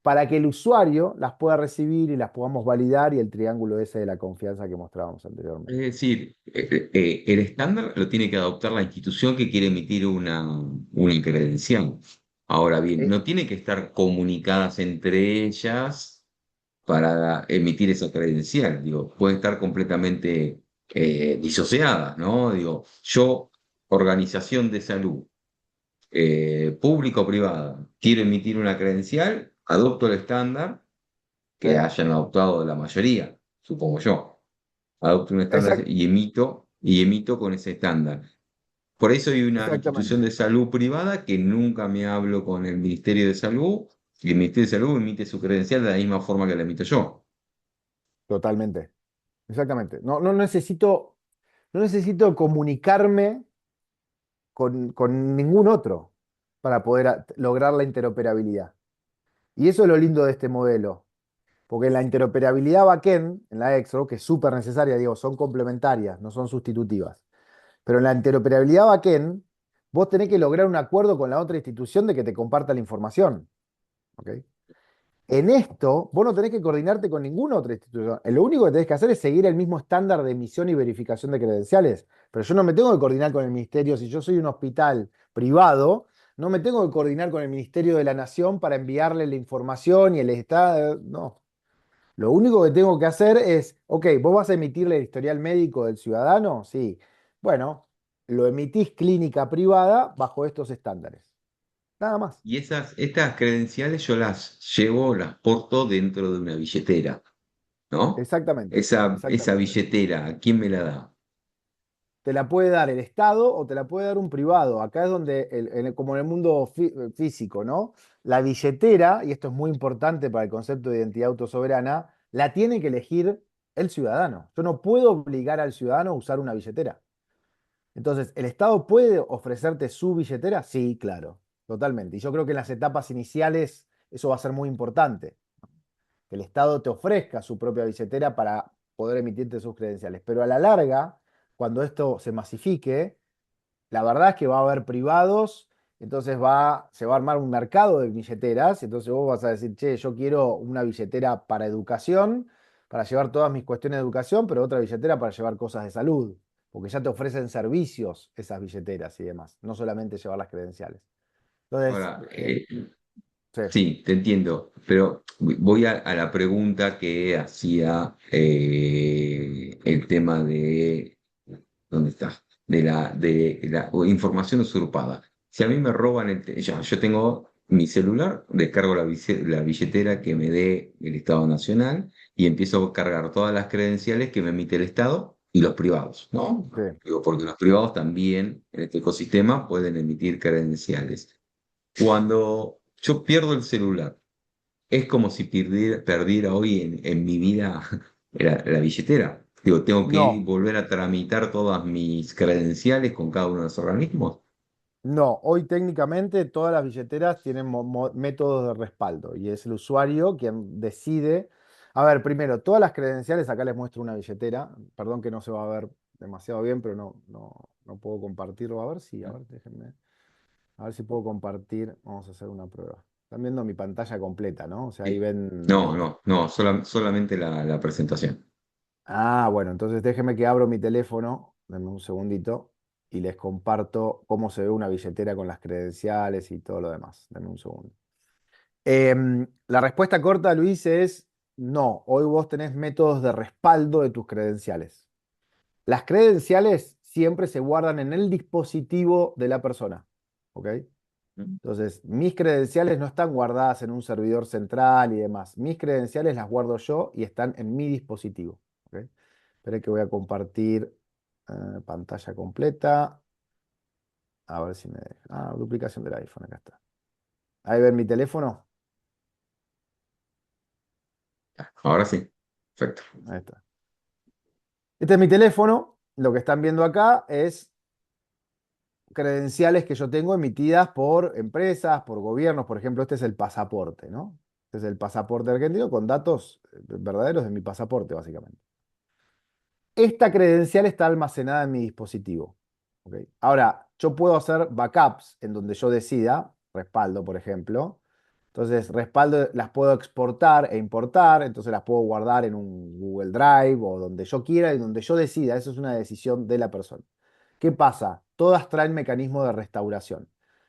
Para que el usuario las pueda recibir y las podamos validar y el triángulo ese de la confianza que mostrábamos Es anteriormente. decir, el estándar lo tiene que adoptar la institución que quiere emitir una credencial. Ahora bien, Eh, no tiene que estar comunicadas entre ellas. para emitir esa credencial. Digo, pueden estar completamente disociadas, ¿no? Digo, yo, organización de salud, pública o privada, quiero emitir una credencial, adopto el estándar Sí, que hayan adoptado la mayoría, supongo yo. Adopto un estándar exact- y emito con ese estándar. Por eso hay una institución exactamente, de salud privada que nunca me hablo con el Ministerio de Salud y el Ministerio de Salud emite su credencial de la misma forma que la emito yo. totalmente, exactamente. No necesito comunicarme con ningún otro para poder lograr la interoperabilidad. Y eso es lo lindo de este modelo, porque la interoperabilidad backend, en la Exo, que es súper necesaria, digo, son complementarias, no son sustitutivas. Pero en la interoperabilidad backend, vos tenés que lograr un acuerdo con la otra institución de que te comparta la información. ¿Ok? En esto, vos no tenés que coordinarte con ninguna otra institución. Lo único que tenés que hacer es seguir el mismo estándar de emisión y verificación de credenciales. Pero yo no me tengo que coordinar con el ministerio. Si yo soy un hospital privado, no me tengo que coordinar con el Ministerio de la Nación para enviarle la información y el Estado. No. Lo único que tengo que hacer es, ok, vos vas a emitirle el historial médico del ciudadano, sí. Bueno, lo emitís clínica privada bajo estos estándares. Nada más. Y estas credenciales yo las llevo, las porto dentro de una billetera, ¿no? Exactamente, Esa exactamente. billetera, ¿a quién me la da? Te la puede dar el Estado o te la puede dar un privado. Acá es donde, como en el mundo físico, ¿no? La billetera, y esto es muy importante para el concepto de identidad autosoberana, la tiene que elegir el ciudadano. Yo no puedo obligar al ciudadano a usar una billetera. Entonces, ¿el Estado puede ofrecerte su billetera? Sí, claro, totalmente. Y yo creo que en las etapas iniciales eso va a ser muy importante, que el Estado te ofrezca su propia billetera para poder emitirte sus credenciales. Pero a la larga, cuando esto se masifique, la verdad es que va a haber privados, entonces se va a armar un mercado de billeteras, entonces vos vas a decir, che, yo quiero una billetera para educación, para llevar todas mis cuestiones de educación, pero otra billetera para llevar cosas de salud, porque ya te ofrecen servicios esas billeteras y demás, no solamente llevar las credenciales. Entonces, Ahora, sí, sí, te entiendo, pero voy a la pregunta que hacía el tema de, ¿dónde está? De la información usurpada. Si a mí me roban yo tengo mi celular, descargo la billetera que me dé el Estado Nacional y empiezo a cargar todas las credenciales que me emite el Estado y los privados, ¿no? sí, Digo, porque los privados también en este ecosistema pueden emitir credenciales. Cuando yo pierdo el celular, es como si perdiera hoy en mi vida la billetera. Digo, tengo que ir y no. volver a tramitar todas mis credenciales con cada uno de los organismos. No, hoy técnicamente todas las billeteras tienen métodos de respaldo y es el usuario quien decide. A ver, primero, todas las credenciales, acá les muestro una billetera, perdón que no se va a ver demasiado bien, pero no puedo compartirlo. A ver, déjenme, a ver si puedo compartir, vamos a hacer una prueba. Están viendo mi pantalla completa, ¿no? O sea, ahí Sí. ven. No, no, no, solamente la presentación. Ah, bueno, entonces déjenme que abro mi teléfono, denme un segundito, y les comparto cómo se ve una billetera con las credenciales y todo lo demás. Denme un segundo. La respuesta corta, Luis, es no. Hoy vos tenés métodos de respaldo de tus credenciales. Las credenciales siempre se guardan en el dispositivo de la persona. ¿Ok? Entonces, mis credenciales no están guardadas en un servidor central y demás. Mis credenciales las guardo yo y están en mi dispositivo. ¿Ok? Espera que voy a compartir pantalla completa. A ver si me deja. Ah, duplicación del iPhone, acá está. Ahí ven mi teléfono. Ahora sí. Perfecto. Ahí está. Este es mi teléfono. Lo que están viendo acá es credenciales que yo tengo emitidas por empresas, por gobiernos. Por ejemplo, este es el pasaporte, ¿no? Este es el pasaporte argentino con datos verdaderos de mi pasaporte, básicamente. Esta credencial está almacenada en mi dispositivo. ¿Ok? Ahora, yo puedo hacer backups en donde yo decida, respaldo, por ejemplo. Entonces, respaldo las puedo exportar e importar, entonces las puedo guardar en un Google Drive o donde yo quiera y donde yo decida. Eso es una decisión de la persona. ¿Qué pasa? Todas traen mecanismo de restauración.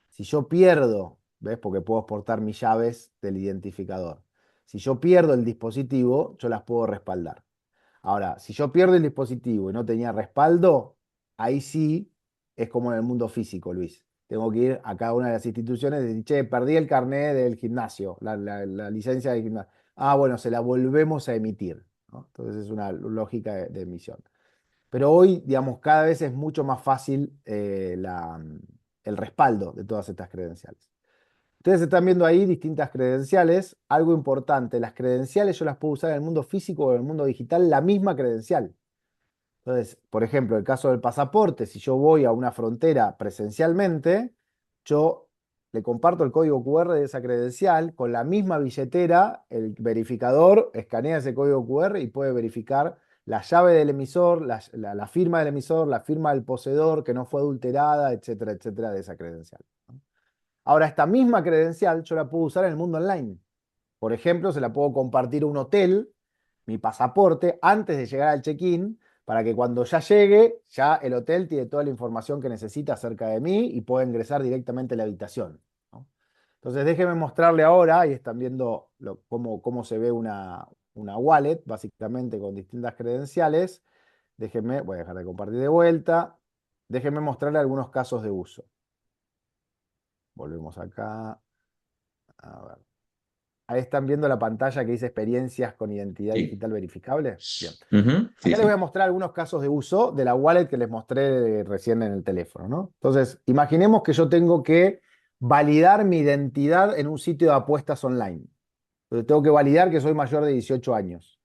Si yo pierdo, ¿ves? Porque puedo exportar mis llaves del identificador. Si yo pierdo el dispositivo, yo las puedo respaldar. Ahora, si yo pierdo el dispositivo y no tenía respaldo, ahí sí es como en el mundo físico, Luis. Tengo que ir a cada una de las instituciones y decir, che, perdí el carnet del gimnasio, la licencia del gimnasio. Ah, bueno, se la volvemos a emitir, ¿no? Entonces es una lógica de emisión. Pero hoy, digamos, cada vez es mucho más fácil el respaldo de todas estas credenciales. Ustedes están viendo ahí distintas credenciales. Algo importante, las credenciales yo las puedo usar en el mundo físico o en el mundo digital, la misma credencial. Entonces, por ejemplo, el caso del pasaporte, si yo voy a una frontera presencialmente, yo le comparto el código QR de esa credencial, con la misma billetera, el verificador escanea ese código QR y puede verificar la llave del emisor, la firma del emisor, la firma del poseedor, que no fue adulterada, etcétera, etcétera, de esa credencial. Ahora, esta misma credencial yo la puedo usar en el mundo online. Por ejemplo, se la puedo compartir a un hotel, mi pasaporte, antes de llegar al check-in, para que cuando ya llegue, ya el hotel tiene toda la información que necesita acerca de mí y pueda ingresar directamente a la habitación, ¿no? Entonces, déjenme mostrarle ahora, y están viendo cómo se ve una wallet, básicamente con distintas credenciales. Déjenme, voy a dejar de compartir de vuelta. Déjenme mostrarle algunos casos de uso. Volvemos acá. A ver. Ahí están viendo la pantalla que dice experiencias con identidad Sí. digital verificable. Bien. Ujú, sí, Acá les voy a sí. mostrar algunos casos de uso de la wallet que les mostré recién en el teléfono, ¿no? Entonces, imaginemos que yo tengo que validar mi identidad en un sitio de apuestas online. Entonces, tengo que validar que soy mayor de 18 años.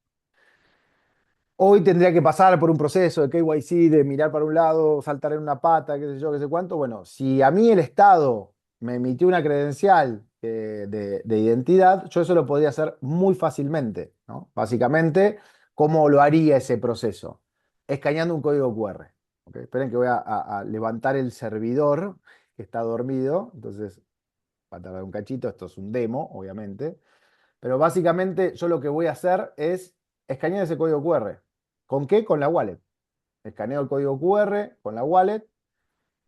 Hoy tendría que pasar por un proceso de KYC, de mirar para un lado, saltar en una pata, qué sé yo, qué sé cuánto. Bueno, si a mí el Estado me emitió una credencial de identidad, yo eso lo podría hacer muy fácilmente, ¿no? Básicamente, ¿cómo lo haría ese proceso? Escaneando un código QR. ¿Ok? Esperen que voy a levantar el servidor que está dormido. Entonces, va a tardar un cachito. Esto es un demo, obviamente. Pero básicamente yo lo que voy a hacer es escanear ese código QR. ¿Con qué? Con la wallet. Escaneo el código QR con la wallet.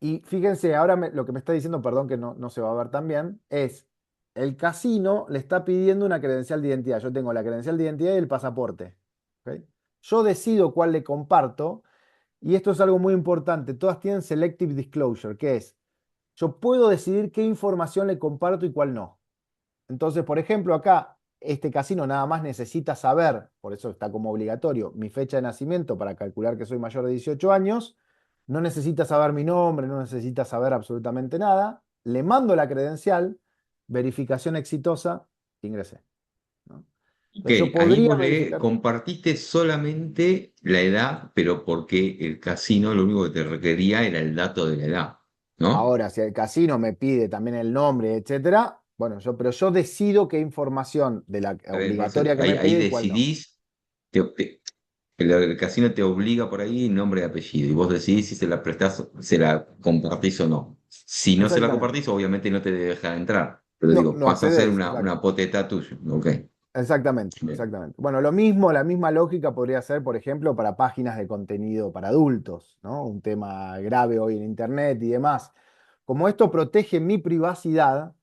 Y fíjense, ahora lo que me está diciendo, perdón que no se va a ver tan bien, es el casino le está pidiendo una credencial de identidad. Yo tengo la credencial de identidad y el pasaporte. ¿Ok? Yo decido cuál le comparto. Y esto es algo muy importante. Todas tienen selective disclosure, que es, yo puedo decidir qué información le comparto y cuál no. Entonces, por ejemplo, acá este casino nada más necesita saber, por eso está como obligatorio, mi fecha de nacimiento para calcular que soy mayor de 18 años. No necesita saber mi nombre, no necesita saber absolutamente nada. Le mando la credencial, verificación exitosa, ingresé, ¿no? Ok, Entonces yo ahí podría vos le verificar. compartiste solamente la edad, pero porque el casino lo único que te requería era el dato de la edad, ¿no? Ahora, si el casino me pide también el nombre, etcétera, bueno, pero yo decido qué información de la A ver, obligatoria perfecto. que Ahí, me ahí pide y cuál no. decidís, el casino te obliga por ahí nombre y apellido, y vos decidís si se la prestás, se la compartís o no. Si no se la Exactamente. compartís, obviamente no te deja entrar, pero No, digo, no pasa a ser accedes, exacto. una potestad tuya. Ok, Exactamente, bien. exactamente. Bueno, lo mismo, la misma lógica podría ser, por ejemplo, para páginas de contenido para adultos, ¿no? Un tema grave hoy en Internet y demás. Como esto protege mi privacidad,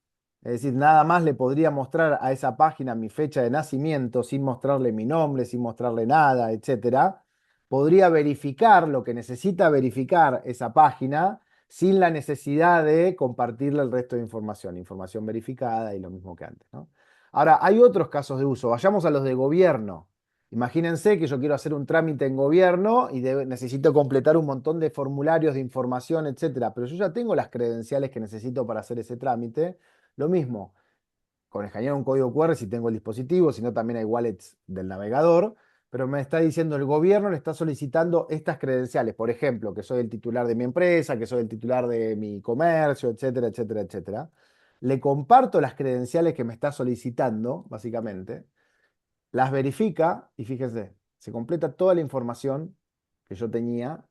es decir, nada más le podría mostrar a esa página mi fecha de nacimiento sin mostrarle mi nombre, sin mostrarle nada, etcétera, podría verificar lo que necesita verificar esa página sin la necesidad de compartirle el resto de información, información verificada y lo mismo que antes, ¿no? Ahora, hay otros casos de uso. Vayamos a los de gobierno. Imagínense que yo quiero hacer un trámite en gobierno y necesito completar un montón de formularios de información, etcétera. Pero yo ya tengo las credenciales que necesito para hacer ese trámite. Lo mismo, con escanear un código QR si tengo el dispositivo, si no también hay wallets del navegador. Pero me está diciendo el gobierno le está solicitando estas credenciales. Por ejemplo, que soy el titular de mi empresa, que soy el titular de mi comercio, etcétera, etcétera, etcétera. Le comparto las credenciales que me está solicitando, básicamente, las verifica y fíjense, se completa toda la información que yo tenía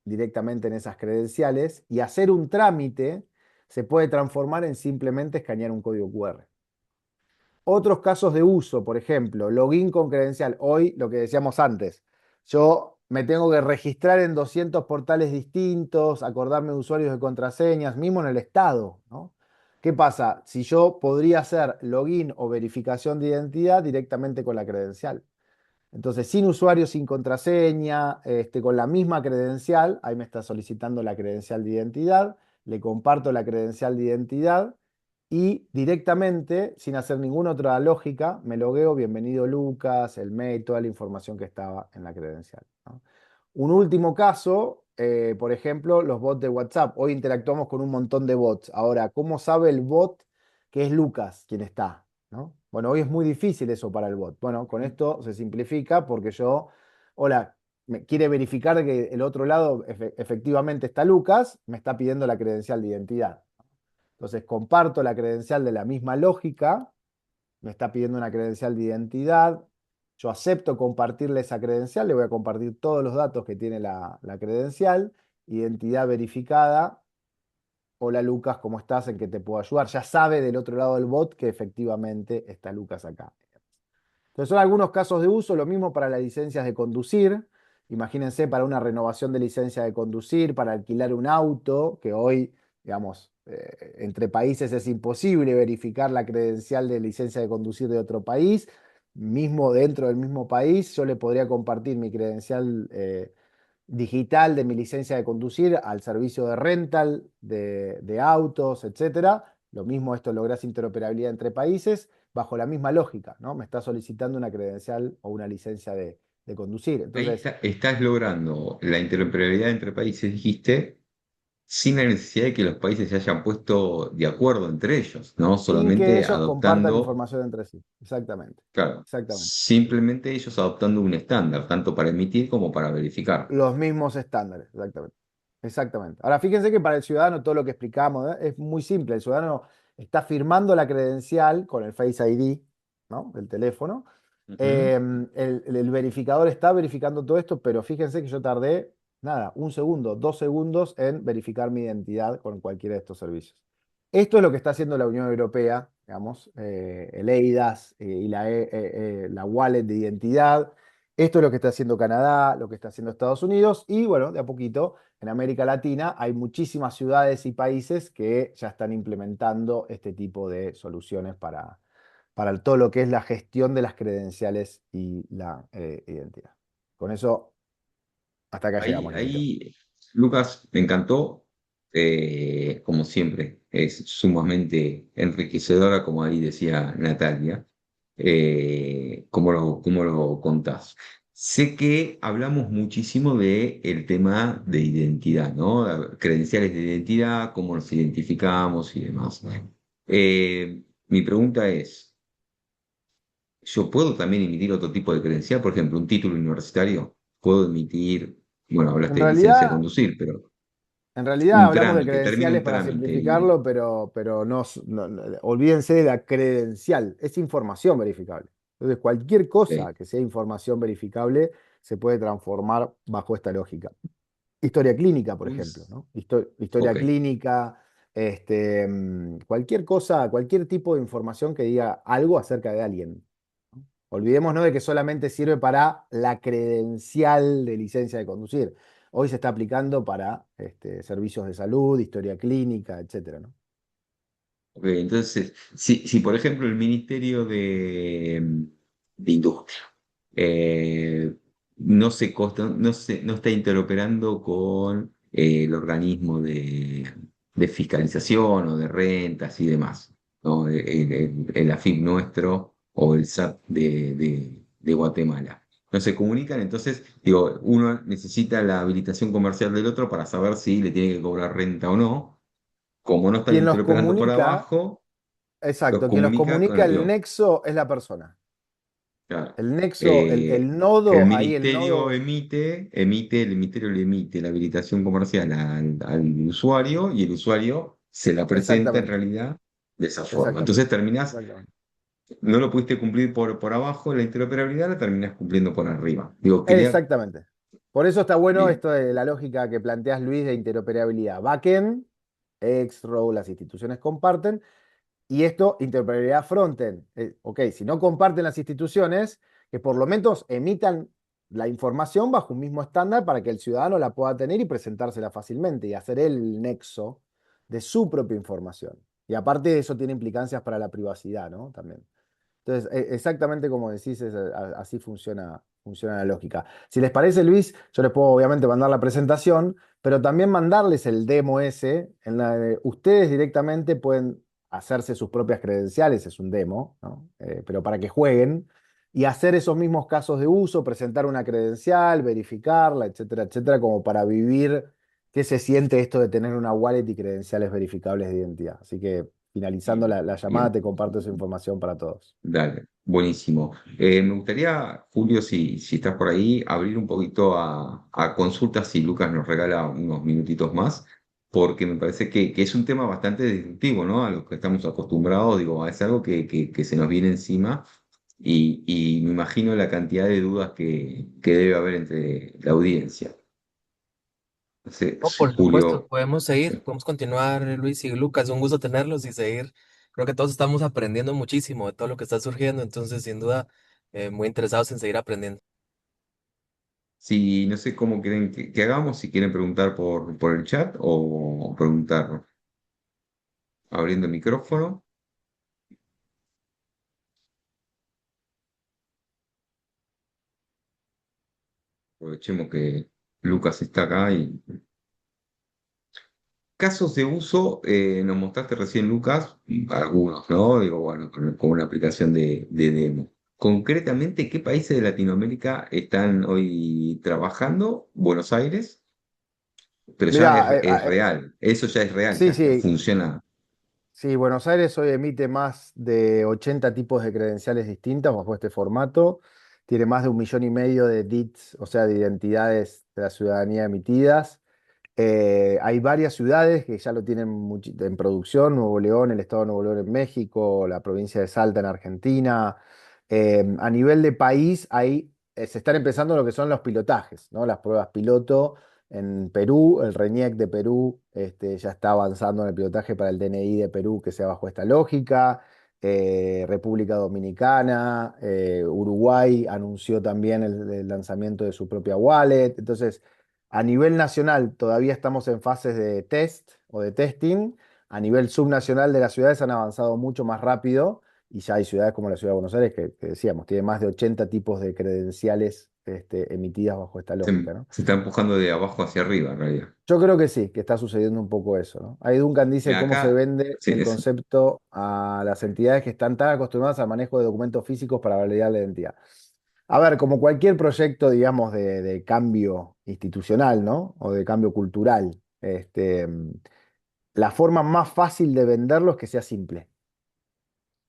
directamente en esas credenciales y hacer un trámite se puede transformar en simplemente escanear un código QR. Otros casos de uso, por ejemplo, login con credencial. Hoy, lo que decíamos antes, yo me tengo que registrar en 200 portales distintos, acordarme de usuarios de contraseñas, mismo en el Estado, ¿no? ¿Qué pasa? Si yo podría hacer login o verificación de identidad directamente con la credencial. Entonces, sin usuario, sin contraseña, con la misma credencial, ahí me está solicitando la credencial de identidad, le comparto la credencial de identidad y directamente, sin hacer ninguna otra lógica, me logueo, bienvenido Lucas, el mail, toda la información que estaba en la credencial, ¿no? Un último caso, por ejemplo, los bots de WhatsApp. Hoy interactuamos con un montón de bots. Ahora, ¿cómo sabe el bot que es Lucas quien está? ¿No? Bueno, hoy es muy difícil eso para el bot. Bueno, con esto se simplifica porque yo, hola, me quiere verificar que el otro lado efectivamente está Lucas, me está pidiendo la credencial de identidad. Entonces, comparto la credencial de la misma lógica, me está pidiendo una credencial de identidad, yo acepto compartirle esa credencial, le voy a compartir todos los datos que tiene la credencial, identidad verificada. Hola Lucas, ¿cómo estás? ¿En qué te puedo ayudar? Ya sabe del otro lado del bot que efectivamente está Lucas acá. Entonces son algunos casos de uso, lo mismo para las licencias de conducir. Imagínense para una renovación de licencia de conducir, para alquilar un auto, que hoy, digamos, entre países es imposible verificar la credencial de licencia de conducir de otro país. Mismo dentro del mismo país, yo le podría compartir mi credencial digital de mi licencia de conducir al servicio de rental de autos, etcétera. Lo mismo esto lográs interoperabilidad entre países bajo la misma lógica, ¿no? Me está solicitando una credencial o una licencia de conducir. Ahí Entonces, estás logrando la interoperabilidad entre países, dijiste, sin la necesidad de que los países se hayan puesto de acuerdo entre ellos, ¿no? sin que Solamente ellos compartan adoptando, información entre sí. Exactamente. claro, Exactamente. simplemente ellos adoptando un estándar, tanto para emitir como para verificar. Los mismos estándares, exactamente. Exactamente. Ahora, fíjense que para el ciudadano todo lo que explicamos, es muy simple. El ciudadano está firmando la credencial con el Face ID, ¿no? Del teléfono. Ujú. El verificador está verificando todo esto, pero fíjense que yo tardé, nada, un segundo, 2 segundos en verificar mi identidad con cualquiera de estos servicios. Esto es lo que está haciendo la Unión Europea, digamos, el eIDAS y la wallet de identidad. Esto es lo que está haciendo Canadá, lo que está haciendo Estados Unidos y bueno, de a poquito en América Latina hay muchísimas ciudades y países que ya están implementando este tipo de soluciones para todo lo que es la gestión de las credenciales y la identidad. Con eso, hasta acá llegamos, Luquito. Ahí, Lucas, me encantó, como siempre, es sumamente enriquecedora, como ahí decía Natalia, cómo lo contás. Sé que hablamos muchísimo del tema de identidad, ¿no? Credenciales de identidad, cómo nos identificamos y demás. Mi pregunta es, ¿yo puedo también emitir otro tipo de credencial? Por ejemplo, un título universitario. Puedo emitir, bueno, En hablaste de licencia de realidad, conducir, pero En realidad un hablamos de trámite, termina credenciales un para trámite y... simplificarlo, pero olvídense de la credencial, es información verificable. Entonces, cualquier cosa Ok. que sea información verificable se puede transformar bajo esta lógica. Historia clínica, por Un- ejemplo, ¿no? Historia ok. clínica, cualquier cosa, cualquier tipo de información que diga algo acerca de alguien. Olvidémonos de que solamente sirve para la credencial de licencia de conducir. Hoy se está aplicando para servicios de salud, historia clínica, etcétera, ¿no? Ok, entonces, si por ejemplo el Ministerio de Industria no está interoperando con el organismo de fiscalización o de rentas y demás, ¿no? El AFIP nuestro o el SAT de Guatemala. No se comunican, entonces, digo, uno necesita la habilitación comercial del otro para saber si le tiene que cobrar renta o no. Como no están Quien los interoperando por comunica, abajo, los exacto, quien los comunica comunica con, el digo, nexo es la persona. claro. El nexo, Eh, el el nodo, ahí el ministerio nodo, el ministerio le emite la habilitación comercial al usuario y el usuario se la presenta en exactamente, realidad de esa forma. exactamente, Entonces terminás, exactamente. no lo pudiste cumplir por abajo, la interoperabilidad la terminás cumpliendo por arriba. Digo, quería, Exactamente. Por eso está bueno bien, esto de la lógica que planteas, Luis, de interoperabilidad. Backend, X-Row, las instituciones comparten, y esto, interoperabilidad frontend. Ok, si no comparten las instituciones, que por lo menos emitan la información bajo un mismo estándar para que el ciudadano la pueda tener y presentársela fácilmente y hacer el nexo de su propia información. Y aparte eso tiene implicancias para la privacidad, ¿no? También. Entonces, exactamente como decís, así funciona la lógica. Si les parece, Luis, yo les puedo obviamente mandar la presentación, pero también mandarles el demo ese, en la de ustedes directamente pueden hacerse sus propias credenciales, es un demo, ¿no? Pero para que jueguen y hacer esos mismos casos de uso, presentar una credencial, verificarla, etcétera, etcétera, como para vivir qué se siente esto de tener una wallet y credenciales verificables de identidad. Así que finalizando Bien, la llamada, bien. te comparto esa información para todos. Dale, buenísimo. Me gustaría, Julio, si estás por ahí, abrir un poquito a consultas si Lucas nos regala unos minutitos más, porque me parece que es un tema bastante disruptivo, ¿no? A lo que estamos acostumbrados, digo, es algo que se nos viene encima y me imagino la cantidad de dudas que debe haber entre la audiencia. No sé Oh, si por supuesto, Julio... podemos seguir, podemos continuar, Luis y Lucas, un gusto tenerlos y seguir. Creo que todos estamos aprendiendo muchísimo de todo lo que está surgiendo, entonces sin duda muy interesados en seguir aprendiendo. Si no sé cómo quieren que hagamos, si quieren preguntar por el chat o preguntar abriendo el micrófono. Aprovechemos que Lucas está acá y casos de uso, nos mostraste recién, Lucas, algunos, ¿no? Digo, bueno, con una aplicación de demo. Concretamente, ¿qué países de Latinoamérica están hoy trabajando? Buenos Aires, pero ya Mira, es real, eso ya es real, sí, ya sí, funciona. sí, Buenos Aires hoy emite más de 80 tipos de credenciales distintas bajo este formato. Tiene más de 1,5 millones de DITs, o sea, de identidades de la ciudadanía emitidas. Hay varias ciudades que ya lo tienen en producción, Nuevo León, el estado de Nuevo León en México, la provincia de Salta en Argentina. A nivel de país, ahí se están empezando lo que son los pilotajes, ¿no? Las pruebas piloto en Perú, el RENIEC de Perú ya está avanzando en el pilotaje para el DNI de Perú que sea bajo esta lógica. República Dominicana, Uruguay anunció también el lanzamiento de su propia wallet. Entonces, a nivel nacional todavía estamos en fases de test o de testing. A nivel subnacional de las ciudades han avanzado mucho más rápido y ya hay ciudades como la ciudad de Buenos Aires que decíamos, tiene más de 80 tipos de credenciales emitidas bajo esta lógica, ¿no? Se está empujando de abajo hacia arriba, en realidad. Yo creo que sí, que está sucediendo un poco eso, ¿no? Ahí Duncan dice Mira, cómo se acá, vende sí, el concepto a las entidades que están tan acostumbradas al manejo de documentos físicos para validar la identidad. A ver, como cualquier proyecto, digamos, de cambio institucional, ¿no? O de cambio cultural, la forma más fácil de venderlo es que sea simple.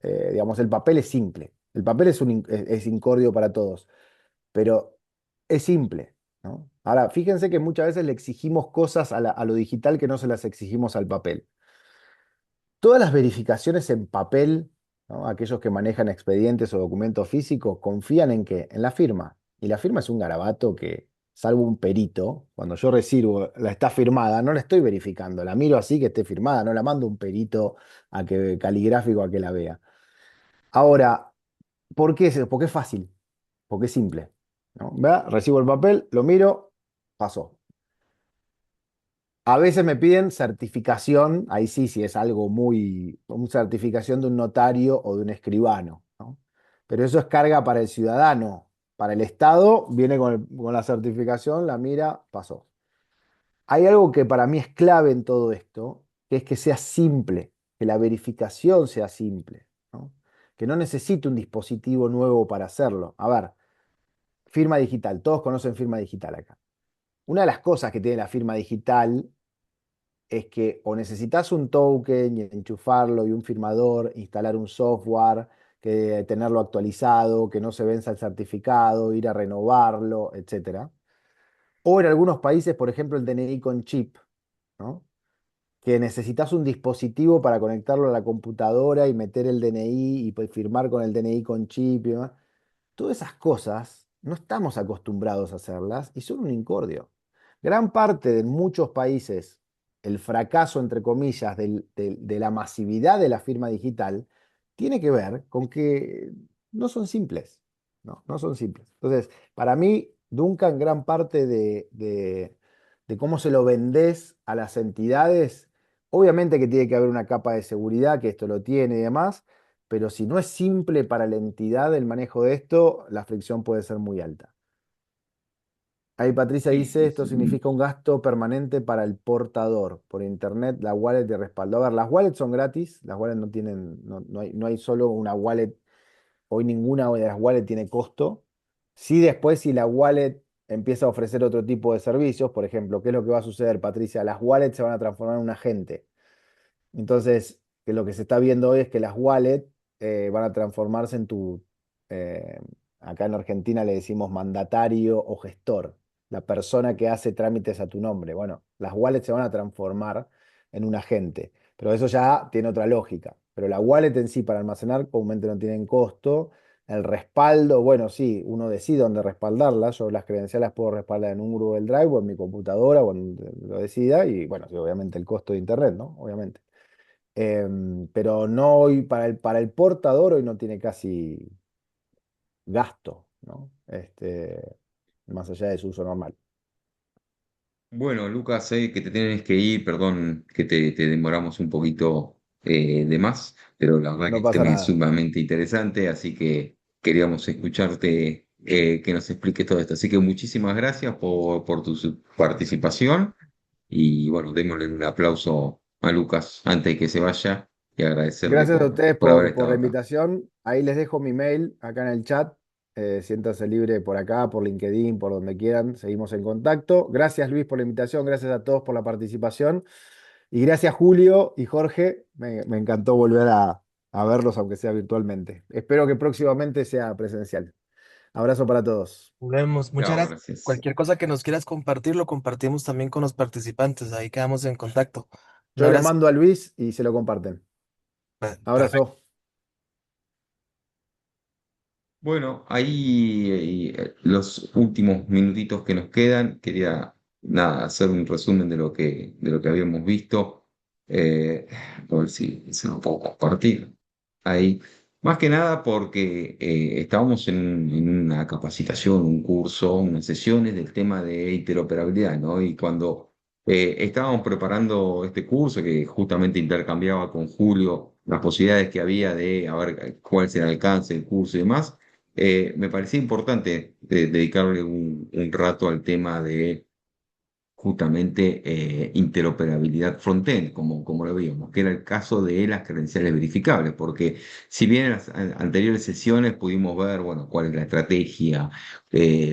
Digamos, el papel es simple. El papel es incordio para todos, pero es simple, ¿no? Ahora, fíjense que muchas veces le exigimos cosas a lo digital que no se las exigimos al papel. Todas las verificaciones en papel, ¿no? Aquellos que manejan expedientes o documentos físicos confían en qué, en la firma. Y la firma es un garabato que, salvo un perito, cuando yo recibo la está firmada, no la estoy verificando, la miro así que esté firmada, no la mando un perito a que caligráfico a que la vea. Ahora, ¿por qué? Porque es fácil, porque es simple, ¿no? ¿Vea? Recibo el papel, lo miro, pasó. A veces me piden certificación, ahí sí, si es algo una certificación de un notario o de un escribano, ¿no? Pero eso es carga para el ciudadano. Para el Estado, viene con la certificación, la mira, pasó. Hay algo que para mí es clave en todo esto, que es que sea simple, que la verificación sea simple, ¿no? Que no necesite un dispositivo nuevo para hacerlo. A ver, firma digital, todos conocen firma digital acá. Una de las cosas que tiene la firma digital es que o necesitas un token y enchufarlo y un firmador, instalar un software, que tenerlo actualizado, que no se venza el certificado, ir a renovarlo, etcétera. O en algunos países, por ejemplo, el DNI con chip, ¿no? Que necesitas un dispositivo para conectarlo a la computadora y meter el DNI y pues firmar con el DNI con chip y demás. Todas esas cosas no estamos acostumbrados a hacerlas y son un incordio. Gran parte de muchos países, el fracaso, entre comillas, de la masividad de la firma digital tiene que ver con que no son simples, ¿no? No son simples. Entonces, para mí, Duncan, gran parte de cómo se lo vendés a las entidades Obviamente que tiene que haber una capa de seguridad, que esto lo tiene y demás, pero si no es simple para la entidad el manejo de esto, la fricción puede ser muy alta. Ahí Patricia Sí, dice, sí, esto sí. significa un gasto permanente para el portador. Por internet, la wallet de respaldo. A ver, las wallets son gratis, las wallets no tienen, no hay solo una wallet, hoy ninguna de las wallets tiene costo. Sí, después si la wallet empieza a ofrecer otro tipo de servicios, por ejemplo, ¿qué es lo que va a suceder, Patricia? Las wallets se van a transformar en un agente. Entonces, que lo que se está viendo hoy es que las wallets van a transformarse en eh, acá en Argentina le decimos mandatario o gestor, la persona que hace trámites a tu nombre. Bueno, las wallets se van a transformar en un agente, pero eso ya tiene otra lógica. Pero la wallet en sí para almacenar comúnmente no tienen costo. El respaldo, bueno, sí, uno decide dónde respaldarla. Yo las credenciales las puedo respaldar en un Google Drive o en mi computadora o en donde lo decida. Y bueno, sí, obviamente el costo de internet, ¿no? Obviamente. Pero no hoy, para el portador hoy no tiene casi gasto, ¿no? Más allá de su uso normal. Bueno, Lucas, sé que te tienes que ir, perdón que te demoramos un poquito de más, pero la verdad que No el pasa tema es nada. sumamente interesante, así que queríamos escucharte que nos expliques todo esto. Así que muchísimas gracias por tu participación y bueno, démosle un aplauso a Lucas antes de que se vaya y agradecerle Gracias a ustedes por haber por la estado acá. invitación. Ahí les dejo mi mail acá en el chat. Siéntanse libre por acá, por LinkedIn, por donde quieran. Seguimos en contacto. Gracias Luis por la invitación. Gracias a todos por la participación. Y gracias Julio y Jorge. Me encantó volver a verlos, aunque sea virtualmente. Espero que próximamente sea presencial. Abrazo para todos. Vemos, muchas Chao, gracias. gracias. Cualquier cosa que nos quieras compartir, lo compartimos también con los participantes. Ahí quedamos en contacto. Un Yo le abrazo. mando a Luis y se lo comparten. Perfecto. Abrazo. Bueno, ahí los últimos minutitos que nos quedan, quería nada, hacer un resumen de lo que habíamos visto. A ver si se lo puedo compartir. Ahí. Más que nada porque estábamos en una capacitación, un curso, unas sesiones del tema de interoperabilidad, ¿no? Y cuando estábamos preparando este curso, que justamente intercambiaba con Julio las posibilidades que había de a ver cuál es el alcance del curso y demás, me parecía importante dedicarle un rato al tema de justamente interoperabilidad front-end, como lo veíamos, que era el caso de las credenciales verificables, porque si bien en las anteriores sesiones pudimos ver, bueno, cuál es la estrategia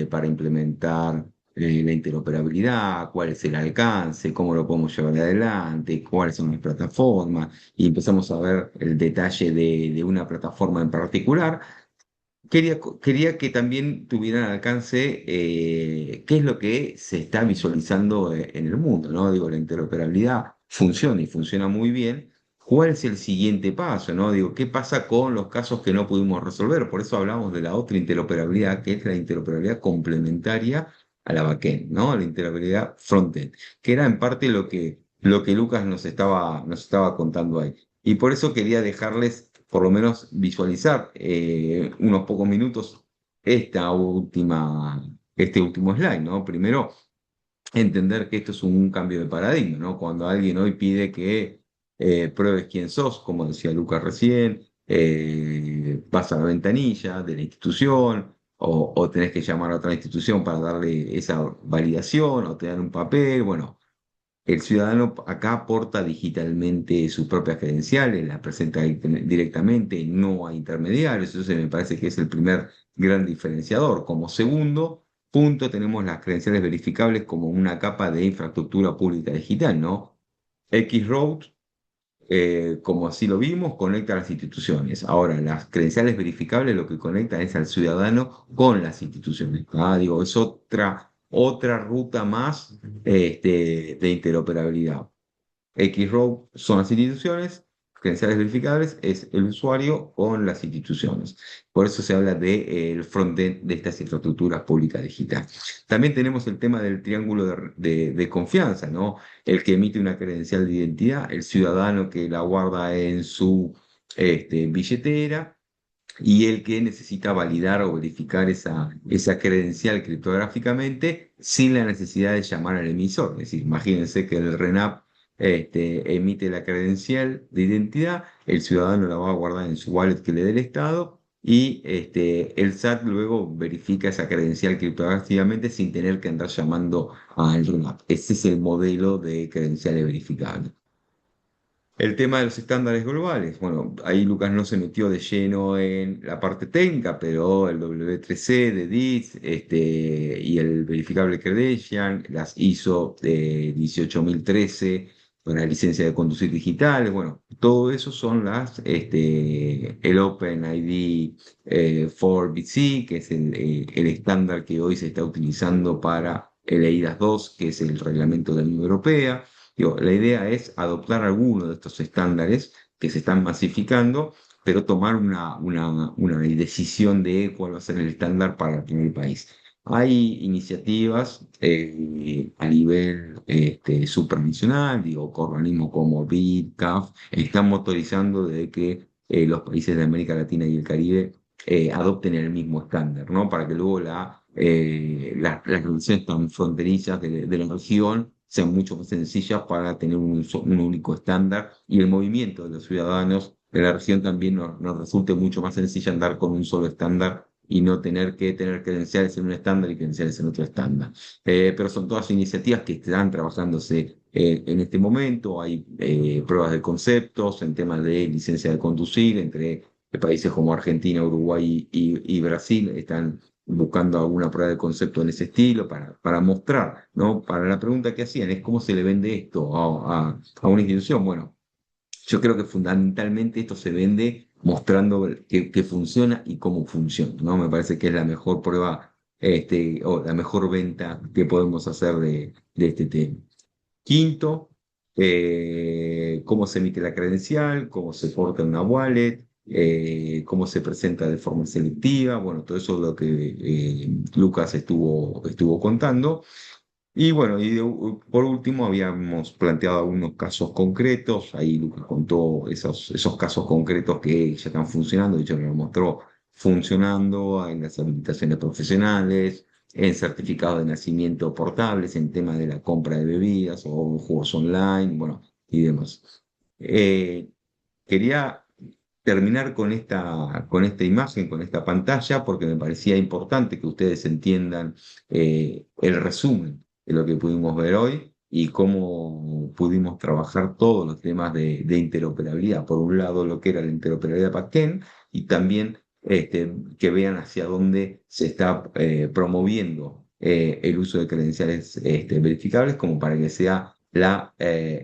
para implementar la interoperabilidad, cuál es el alcance, cómo lo podemos llevar adelante, cuáles son las plataformas, y empezamos a ver el detalle de una plataforma en particular. Quería que también tuvieran alcance qué es lo que se está visualizando en el mundo, ¿no? Digo, la interoperabilidad funciona y funciona muy bien. ¿Cuál es el siguiente paso, ¿no? Digo, ¿qué pasa con los casos que no pudimos resolver? Por eso hablamos de la otra interoperabilidad, que es la interoperabilidad complementaria a la backend, ¿no? La interoperabilidad frontend, que era en parte lo que Lucas nos estaba contando ahí. Y por eso quería dejarles por lo menos visualizar unos pocos minutos este último slide, ¿no? Primero, entender que esto es un cambio de paradigma, ¿no? Cuando alguien hoy pide que pruebes quién sos, como decía Lucas recién, vas a la ventanilla de la institución o tenés que llamar a otra institución para darle esa validación o te dan un papel, bueno. El ciudadano acá aporta digitalmente sus propias credenciales, las presenta directamente, no hay intermediarios, eso me parece que es el primer gran diferenciador. Como segundo punto, tenemos las credenciales verificables como una capa de infraestructura pública digital, ¿no? X-Road, como así lo vimos, conecta a las instituciones. Ahora, las credenciales verificables lo que conecta es al ciudadano con las instituciones. Ah, digo, es otra ruta más de interoperabilidad. X-Row son las instituciones, credenciales verificables es el usuario con las instituciones. Por eso se habla del frontend de estas infraestructuras públicas digitales. También tenemos el tema del triángulo de confianza, ¿no? El que emite una credencial de identidad, el ciudadano que la guarda en su billetera y el que necesita validar o verificar esa credencial criptográficamente sin la necesidad de llamar al emisor. Es decir, imagínense que el RENAP emite la credencial de identidad, el ciudadano la va a guardar en su wallet que le dé el Estado y el SAT luego verifica esa credencial criptográficamente sin tener que andar llamando al RUNAP. Ese es el modelo de credenciales verificables. El tema de los estándares globales, bueno, ahí Lucas no se metió de lleno en la parte técnica, pero el W3C de DIS y el verificable credential, las ISO de 18013 para licencia de conducir digitales, bueno, todo eso son el OpenID 4BC, que es el estándar que hoy se está utilizando para el eIDAS 2, que es el reglamento de la Unión Europea. Digo, la idea es adoptar algunos de estos estándares que se están masificando, pero tomar una decisión de cuál va a ser el estándar para el primer país. Hay iniciativas a nivel supranacional, digo, organismos como BID, CAF, están motorizando de que los países de América Latina y el Caribe adopten el mismo estándar, ¿no? Para que luego las relaciones tan fronterizas de la región sean mucho más sencillas para tener un único estándar y el movimiento de los ciudadanos de la región también nos resulte mucho más sencillo andar con un solo estándar y no tener que tener credenciales en un estándar y credenciales en otro estándar. Pero son todas iniciativas que están trabajándose en este momento. Hay pruebas de conceptos en temas de licencia de conducir entre países como Argentina, Uruguay y Brasil. Están buscando alguna prueba de concepto en ese estilo para mostrar, ¿no? Para la pregunta que hacían es cómo se le vende esto a una institución. Bueno, yo creo que fundamentalmente esto se vende mostrando que funciona y cómo funciona, ¿no? Me parece que es la mejor prueba, o la mejor venta que podemos hacer de este tema. Quinto, cómo se emite la credencial, cómo se porta una wallet, cómo se presenta de forma selectiva. Bueno, todo eso es lo que Lucas estuvo contando. Y bueno, por último habíamos planteado algunos casos concretos. Ahí Lucas contó esos casos concretos que ya están funcionando. De hecho, nos mostró funcionando en las habilitaciones profesionales, en certificados de nacimiento portables, en tema de la compra de bebidas o juegos online, bueno, y demás. Eh, Quería terminar con esta imagen, con esta pantalla, porque me parecía importante que ustedes entiendan el resumen de lo que pudimos ver hoy y cómo pudimos trabajar todos los temas de interoperabilidad. Por un lado, lo que era la interoperabilidad backend y también que vean hacia dónde se está promoviendo el uso de credenciales verificables como para que sea la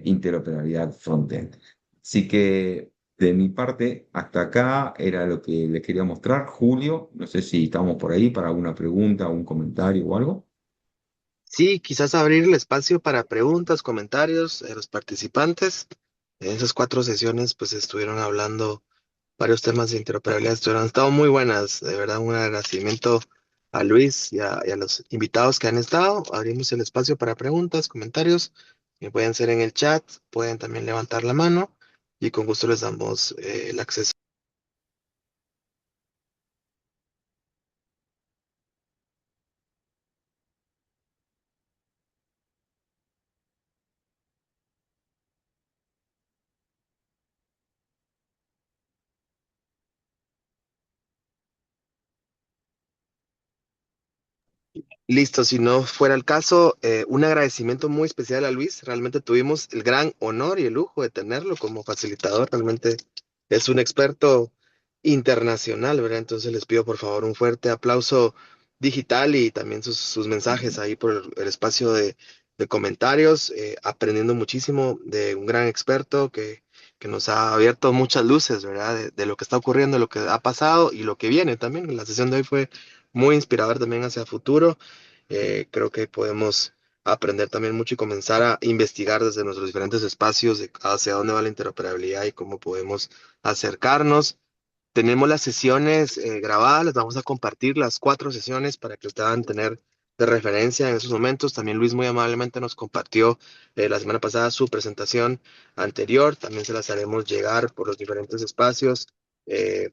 interoperabilidad frontend. Así que de mi parte, hasta acá era lo que les quería mostrar. Julio, no sé si estamos por ahí para alguna pregunta, un comentario o algo. Sí, quizás abrir el espacio para preguntas, comentarios de los participantes. En esas 4 sesiones, pues estuvieron hablando varios temas de interoperabilidad, estuvieron, han estado muy buenas. De verdad, un agradecimiento a Luis y a los invitados que han estado. Abrimos el espacio para preguntas, comentarios, que pueden ser en el chat, pueden también levantar la mano y con gusto les damos el acceso. Listo, si no fuera el caso, un agradecimiento muy especial a Luis. Realmente tuvimos el gran honor y el lujo de tenerlo como facilitador. Realmente es un experto internacional, ¿verdad? Entonces les pido por favor un fuerte aplauso digital y también sus mensajes ahí por el espacio de comentarios, aprendiendo muchísimo de un gran experto que nos ha abierto muchas luces, ¿verdad? De lo que está ocurriendo, lo que ha pasado y lo que viene también. La sesión de hoy fue muy inspirador también hacia el futuro. Creo que podemos aprender también mucho y comenzar a investigar desde nuestros diferentes espacios de hacia dónde va la interoperabilidad y cómo podemos acercarnos. Tenemos las sesiones grabadas, les vamos a compartir las 4 sesiones para que ustedes van a tener de referencia en esos momentos. También Luis muy amablemente nos compartió la semana pasada su presentación anterior, también se las haremos llegar por los diferentes espacios. eh,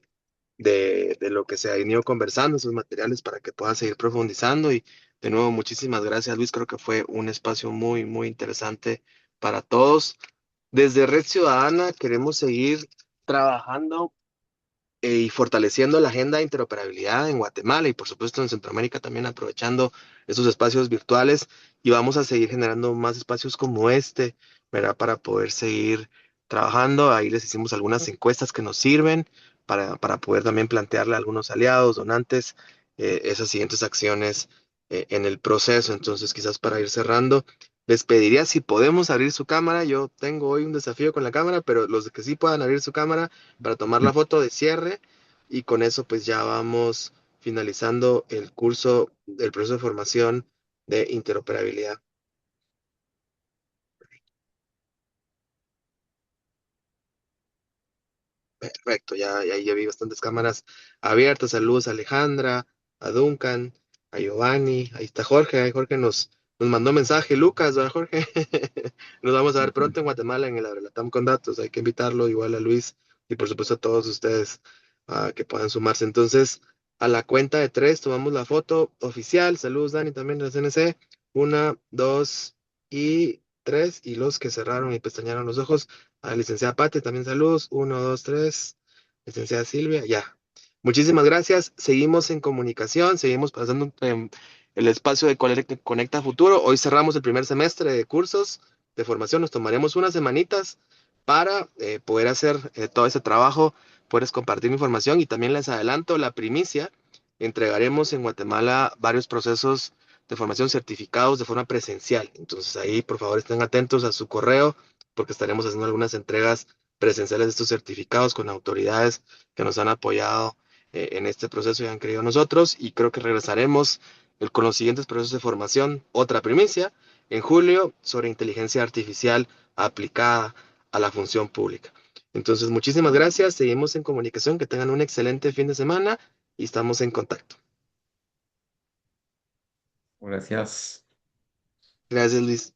de lo que se ha venido conversando, esos materiales para que puedan seguir profundizando. Y de nuevo, muchísimas gracias, Luis. Creo que fue un espacio muy, muy interesante para todos. Desde Red Ciudadana queremos seguir trabajando y fortaleciendo la agenda de interoperabilidad en Guatemala y por supuesto en Centroamérica también aprovechando esos espacios virtuales y vamos a seguir generando más espacios como este, ¿verdad? Para poder seguir trabajando. Ahí les hicimos algunas encuestas que nos sirven para poder también plantearle a algunos aliados, donantes, esas siguientes acciones en el proceso. Entonces, quizás para ir cerrando, les pediría si podemos abrir su cámara. Yo tengo hoy un desafío con la cámara, pero los que sí puedan abrir su cámara para tomar la foto de cierre y con eso pues ya vamos finalizando el curso, el proceso de formación de interoperabilidad. Perfecto, ya vi bastantes cámaras abiertas. Saludos a Alejandra, a Duncan, a Giovanni. Ahí está Jorge. Ahí Jorge nos mandó mensaje. Lucas, ¿verdad, Jorge? Nos vamos a ver pronto en Guatemala en el Abrelatam con datos. Hay que invitarlo, igual a Luis y por supuesto a todos ustedes que puedan sumarse. Entonces, a la cuenta de tres, tomamos la foto oficial. Saludos, Dani, también de la CNC. Una, dos y tres. Y los que cerraron y pestañaron los ojos. A la licenciada Pate, también saludos. Uno, dos, tres. Licenciada Silvia, ya. Muchísimas gracias. Seguimos en comunicación, seguimos pasando el espacio de Conecta Futuro. Hoy cerramos el primer semestre de cursos de formación. Nos tomaremos unas semanitas para poder hacer todo ese trabajo, poder compartir información y también les adelanto la primicia. Entregaremos en Guatemala varios procesos de formación certificados de forma presencial. Entonces ahí, por favor, estén atentos a su correo porque estaremos haciendo algunas entregas presenciales de estos certificados con autoridades que nos han apoyado en este proceso y han creído en nosotros y creo que regresaremos con los siguientes procesos de formación, otra primicia, en julio sobre inteligencia artificial aplicada a la función pública. Entonces, muchísimas gracias, seguimos en comunicación, que tengan un excelente fin de semana y estamos en contacto. Gracias. Gracias, Luis.